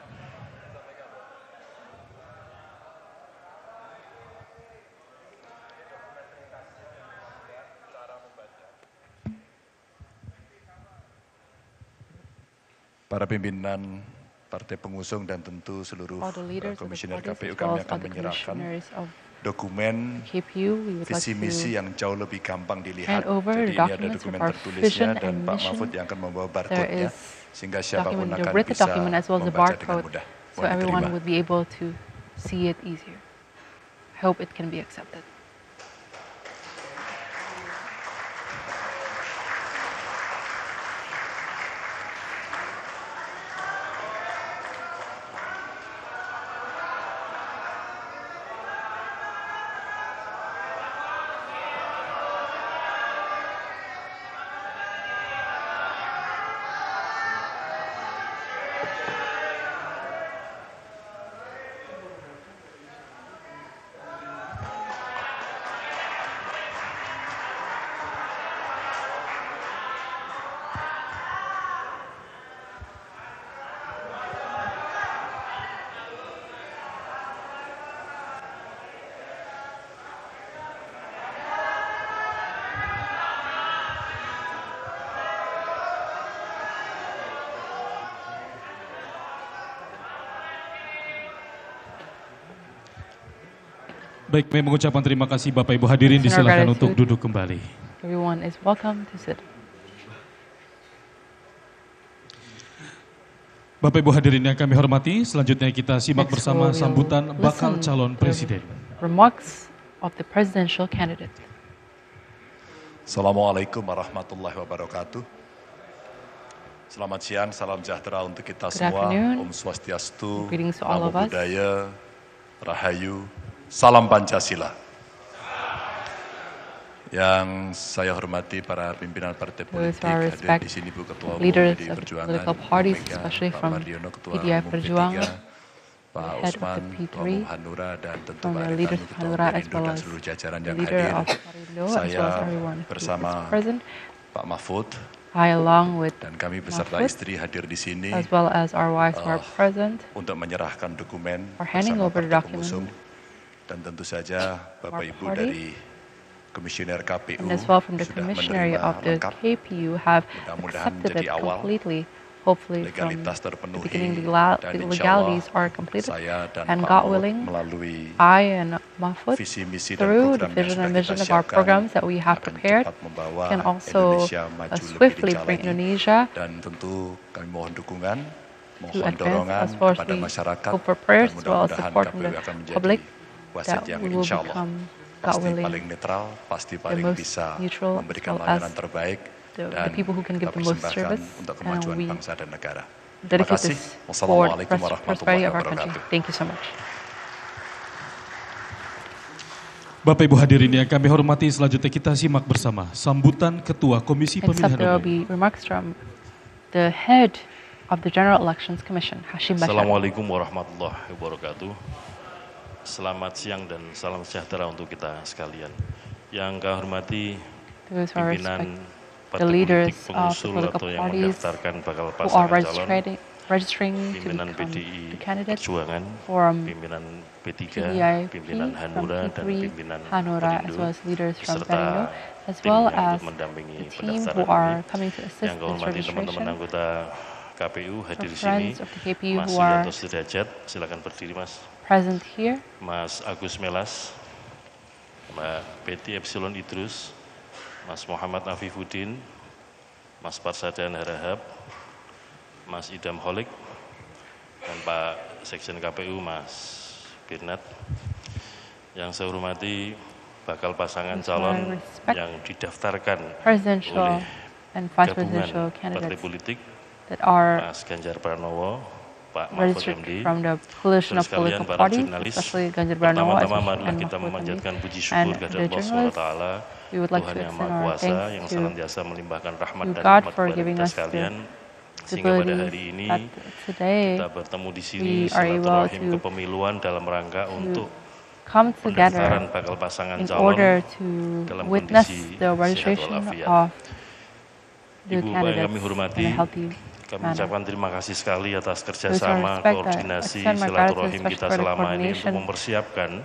Para pimpinan partai pengusung dan tentu seluruh komisioner KPU, kami akan menyerahkan dokumen visi misi yang jauh lebih gampang dilihat. Jadi ini ada dokumen tertulisnya dan Pak Mahfud yang akan membawa barcode-nya sehingga siapapun akan bisa membaca dengan mudah. So everyone would be able to see it easier. I hope it can be accepted. Baik, kami mengucapkan terima kasih Bapak Ibu hadirin, disilakan untuk duduk kembali. Everyone is welcome to sit. Bapak Ibu hadirin yang kami hormati, selanjutnya kita simak bersama sambutan bakal calon presiden. Remarks of the presidential candidate. Assalamualaikum warahmatullahi wabarakatuh. Selamat siang, salam sejahtera untuk kita semua. Om Swastiastu, Namo Buddhaya, Rahayu, Salam Pancasila. Yang saya hormati para pimpinan partai politik, hadir di sini Bu Ketua Umum PDI Perjuangan, Pak Mardiono, Ketua Umum P3, Pak Usman, Ketua Umum Hanura, dan tentu Pak Arief, Ketua Umum Perindo, dan seluruh jajaran yang hadir. Saya bersama Pak Mahfud, dan kami beserta istri hadir di sini untuk menyerahkan dokumen bersama partai pengusung, dan tentu saja Bapak Ibu dari Komisioner KPU sudah menerima lengkap. Mudah-mudahan menjadi awal legalitas terpenuhi, dan insya Allah saya dan Pak Mahfud melalui visi misi dan program yang sudah kita siapkan akan cepat membawa Indonesia maju lebih lincah lagi. Dan tentu kami mohon dukungan, mohon dorongan kepada masyarakat, dan mudah-mudahan KPU akan menjadi wasit yang insya Allah pasti paling netral, pasti paling bisa memberikan layanan terbaik, dan kita persembahkan untuk kemajuan bangsa dan negara. Terima kasih. Wassalamualaikum warahmatullahi wabarakatuh. Thank you so much. Bapak Ibu hadirin yang kami hormati, selanjutnya kita simak bersama sambutan Ketua Komisi Pemilihan There will Umum. be remarks from the head of the General Elections Commission, Hashim Bashar. Assalamualaikum warahmatullahi wabarakatuh. Selamat siang dan salam sejahtera untuk kita sekalian. Yang kami hormati pimpinan partai politik pengusul atau yang mendaftarkan bakal pasangan calon, pimpinan PDI Perjuangan, pimpinan P3, pimpinan Hanura, dan pimpinan Perindo, beserta tim yang mendampingi pendaftaran ini. Yang kami hormati teman-teman anggota KPU hadir di sini, Mas Yulianto Sudrajat, silakan berdiri Mas. Present here. Mas Agus Melas, Mbak Betty Epsilon Idrus, Mas Muhammad Afifuddin, Mas Parsadan Harahap, Mas Idam Holik, dan Pak Sekjen KPU Mas Birnat. Yang saya hormati bakal pasangan calon yang didaftarkan oleh gabungan partai politik, Mas Ganjar Pranowo, Pak Mahfud MD, terus kalian para jurnalis, pertama-tama marilah kita memanjatkan puji syukur kepada Allah SWT, Tuhan Yang Maha Kuasa, yang senantiasa melimpahkan rahmat dan rahmat kepada kita sekalian, sehingga pada hari ini kita bertemu di sini silaturahim kepemiluan dalam rangka untuk pendaftaran bakal pasangan calon dalam kondisi sehat walafiat. Ibu Bapak yang kami hormati, kami ucapkan terima kasih sekali atas kerjasama, koordinasi, silaturahim kita selama ini untuk mempersiapkan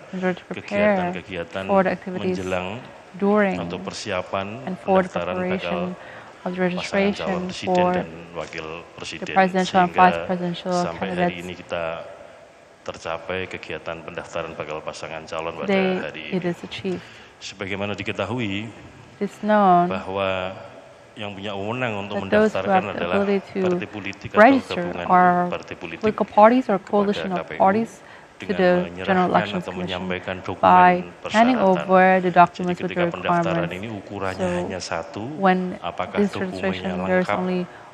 kegiatan-kegiatan menjelang atau persiapan pendaftaran bakal pasangan calon presiden dan wakil presiden, sehingga sampai hari ini kita tercapai kegiatan pendaftaran bakal pasangan calon pada hari ini. Sebagaimana diketahui bahwa yang punya wewenang untuk mendaftarkan adalah partai politik atau gabungan partai politik kepada KPU dengan menyerahkan atau menyampaikan dokumen persyaratan. Jadi ketika pendaftaran ini ukurannya hanya satu, apakah dokumennya lengkap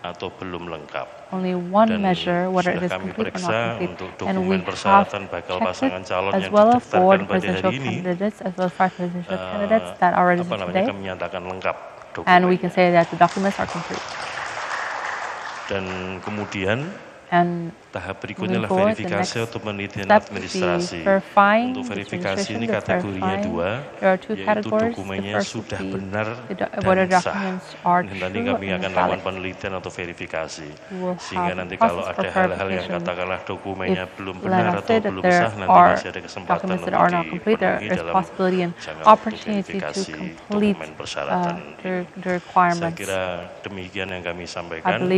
atau belum lengkap. Dan sudah kami periksa untuk dokumen persyaratan bakal pasangan calon yang didaftarkan pada hari ini, kami menyatakan lengkap. And we can say that the documents are complete. Dan kemudian tahap berikutnya adalah verifikasi atau penelitian administrasi. Untuk verifikasi ini kategorinya dua, yaitu dokumennya sudah benar dan sah. Nanti kami akan lakukan penelitian atau verifikasi. Sehingga nanti kalau ada hal-hal yang katakanlah dokumennya belum benar atau belum sah, nanti masih ada kesempatan untuk dipenuhi dalam jangka waktu verifikasi dokumen persyaratan. Saya kira demikian yang kami sampaikan. Dan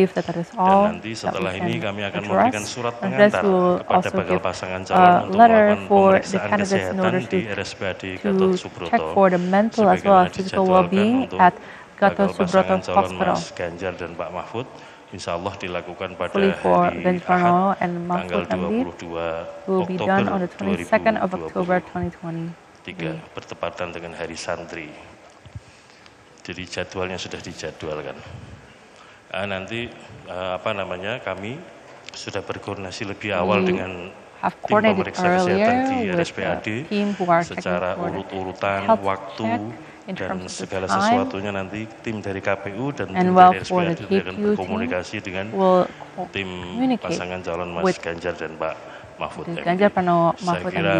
nanti setelah ini kami akan memberikan surat pengantar kepada bakal pasangan calon untuk melakukan pemeriksaan kesehatan di RSPAD Gatot Subroto, sebagaimana dijadwalkan untuk bakal pasangan calon Mas Ganjar dan Pak Mahfud. Insya Allah dilakukan pada hari Ahad tanggal 22 Oktober 2023 bertepatan dengan Hari Santri. Jadi jadwalnya sudah dijadwalkan. Nanti kami sudah berkoordinasi lebih awal dengan tim pemeriksa kesehatan di RSPAD secara urut-urutan, waktu, dan segala sesuatunya nanti tim dari KPU dan tim dari RSPAD akan berkomunikasi dengan tim pasangan calon Mas Ganjar dan Pak Mahfud. Ganjar Pranowo, Saya Mahfud, kira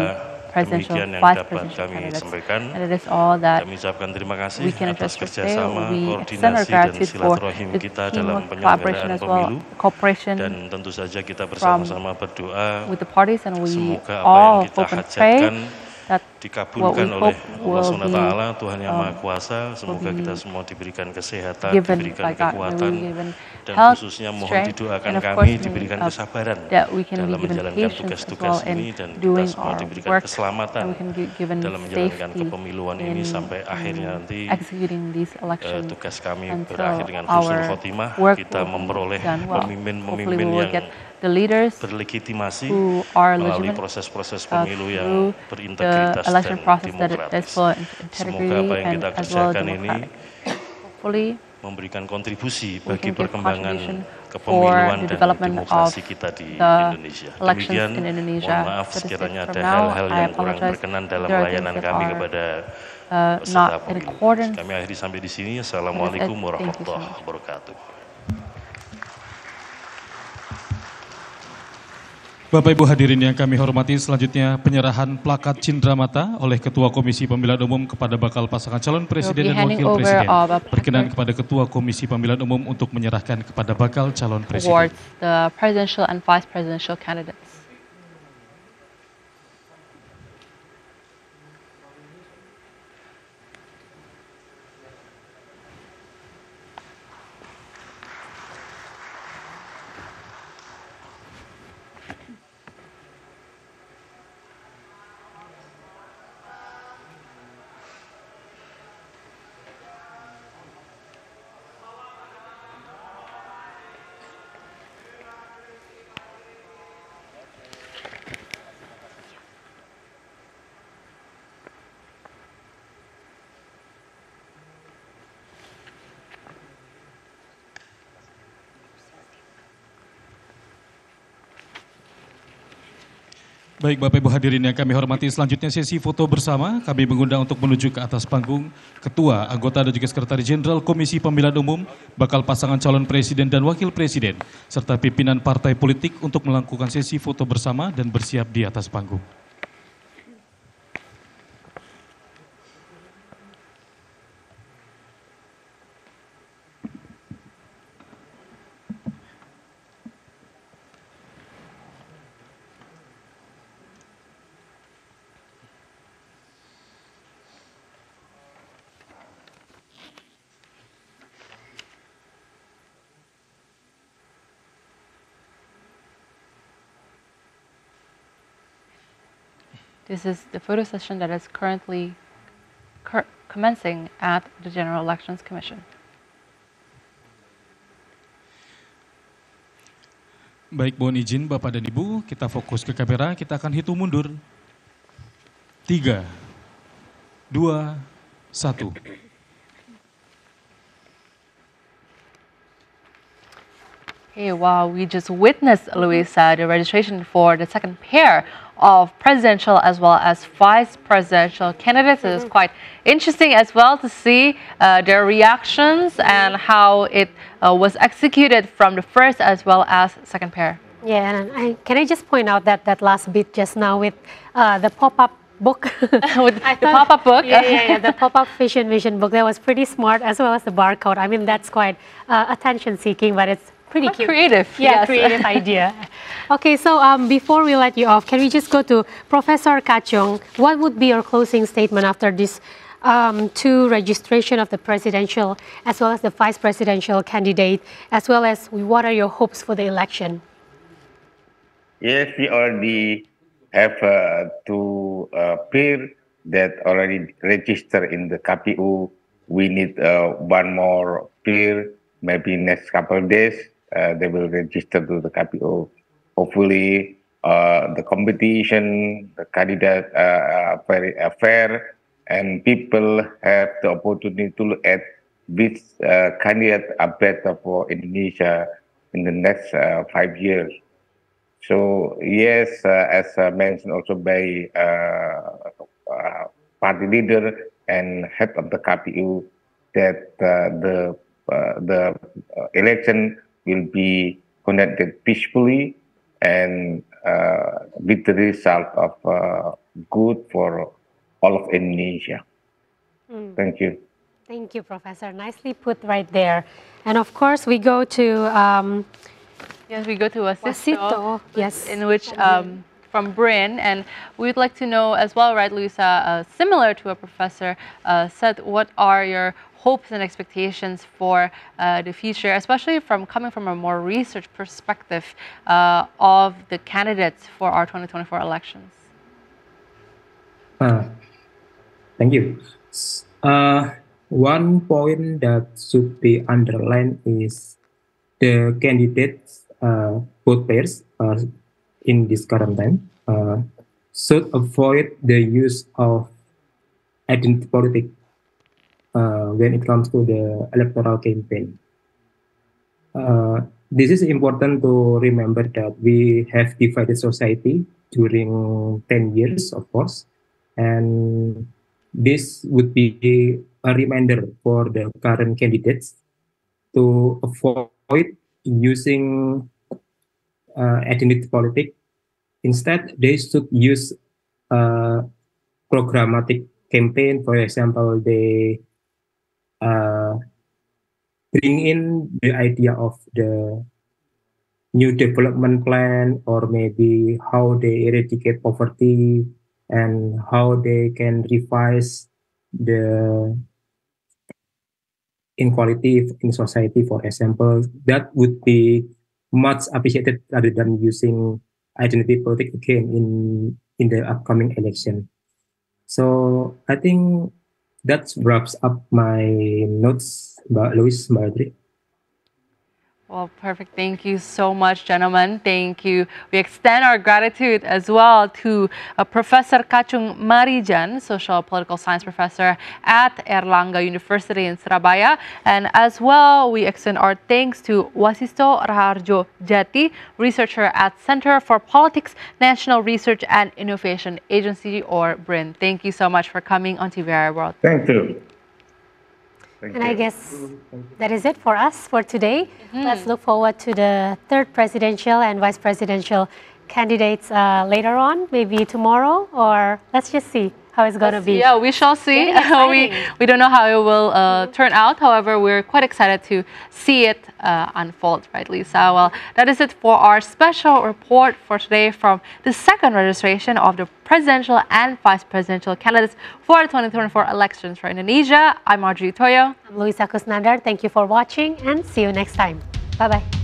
demikian yang dapat kami sampaikan. Kami ucapkan terima kasih atas kerjasama, koordinasi, dan silaturahim kita dalam penyelenggaraan pemilu. Dan tentu saja kita bersama-sama berdoa semoga apa yang kita hajatkan dikabulkan oleh Allah SWT, Tuhan Yang Maha Kuasa. Semoga kita semua diberikan kesehatan, diberikan kekuatan, dan khususnya mohon didoakan kami diberikan kesabaran dalam menjalankan tugas-tugas ini, dan kita semua diberikan keselamatan dalam menjalankan kepemiluan ini sampai akhirnya nanti tugas kami berakhir dengan husnul khotimah, kita memperoleh pemimpin-pemimpin yang berlegitimasi melalui proses-proses pemilu yang berintegritas dan demokratis. Semoga apa yang kita kerjakan ini memberikan kontribusi bagi perkembangan kepemiluan dan demokrasi kita di Indonesia. Demikian, mohon maaf sekiranya ada hal-hal yang kurang berkenan dalam layanan kami kepada peserta pemilu. Kami akhiri sampai di sini. Assalamualaikum warahmatullahi wabarakatuh. Bapak Ibu hadirin yang kami hormati, selanjutnya penyerahan plakat cindramata oleh Ketua Komisi Pemilihan Umum kepada bakal pasangan calon presiden dan wakil presiden. Berkenan kepada Ketua Komisi Pemilihan Umum untuk menyerahkan kepada bakal calon presiden. The presidential and vice presidential candidates. Baik Bapak Ibu hadirin yang kami hormati, selanjutnya sesi foto bersama. Kami mengundang untuk menuju ke atas panggung Ketua, Anggota dan juga Sekretaris Jenderal Komisi Pemilihan Umum, bakal pasangan calon presiden dan wakil presiden, serta pimpinan partai politik untuk melakukan sesi foto bersama dan bersiap di atas panggung. This is the photo session that is currently commencing at the General Elections Commission. Baik, mohon izin Bapak dan Ibu, kita fokus ke kamera, kita akan hitung mundur. 3, 2, 1. Hey, wow, we just witnessed, Luisa, the registration for the second pair of presidential as well as vice presidential candidates. It is quite interesting as well to see their reactions and how it was executed from the first as well as second pair. Yeah, and can I just point out that last bit just now with the pop-up book. With the pop-up book? Yeah, the pop-up vision book. That was pretty smart, as well as the barcode. I mean, that's quite attention-seeking, but it's pretty cute. Creative. Yeah, yes. creative idea. Okay, so before we let you off, can we just go to Professor Kachong? What would be your closing statement after this two registration of the presidential as well as the vice presidential candidate, as well as what are your hopes for the election? Yes, we already have two pair that already registered in the KPU. We need one more pair, maybe next couple of days. They will register to the KPU. Hopefully, the competition, the candidate very fair, and people have the opportunity to look at which candidates are better for Indonesia in the next 5 years. So yes, as mentioned also by party leader and head of the KPU, that the election will be conducted peacefully and with the result of good for all of Indonesia. Thank you. Thank you, Professor. Nicely put right there. And of course, we go to yes, we go to Wasito, yes, in which from Bryn, and we'd like to know as well, right, Luisa, similar to what Professor said, what are your hopes and expectations for the future, especially coming from a more research perspective of the candidates for our 2024 elections? Thank you. One point that should be underlined is the candidates, both pairs, in this current time, should avoid the use of identity politics when it comes to the electoral campaign. This is important to remember that we have divided society during 10 years, of course, and this would be a reminder for the current candidates to avoid using identity politics. Instead, they should use programmatic campaign. For example, they bring in the idea of the new development plan, or maybe how they eradicate poverty and how they can revise the inequality in society, for example. That would be much appreciated rather than using identity politics again in the upcoming election. So I think that wraps up my notes, Mbak Louis, Mbak Adri. Well, perfect. Thank you so much, gentlemen. Thank you. We extend our gratitude as well to Professor Kacung Marijan, Social Political Science Professor at Erlangga University in Surabaya. And as well, we extend our thanks to Wasisto Raharjo Jati, researcher at Center for Politics, National Research and Innovation Agency, or BRIN. Thank you so much for coming on TVRI World. Thank you. And I guess that is it for us for today. Let's look forward to the third presidential and vice presidential candidates later on, maybe tomorrow, or let's just see how it's going to be. Yeah, we shall see. We don't know how it will turn out. However, we're quite excited to see it unfold, right, Lisa? Well, that is it for our special report for today from the second registration of the presidential and vice presidential candidates for the 2024 elections for Indonesia. I'm Marjorie Toyo. I'm Luisa Kusnandar. Thank you for watching and see you next time. Bye-bye.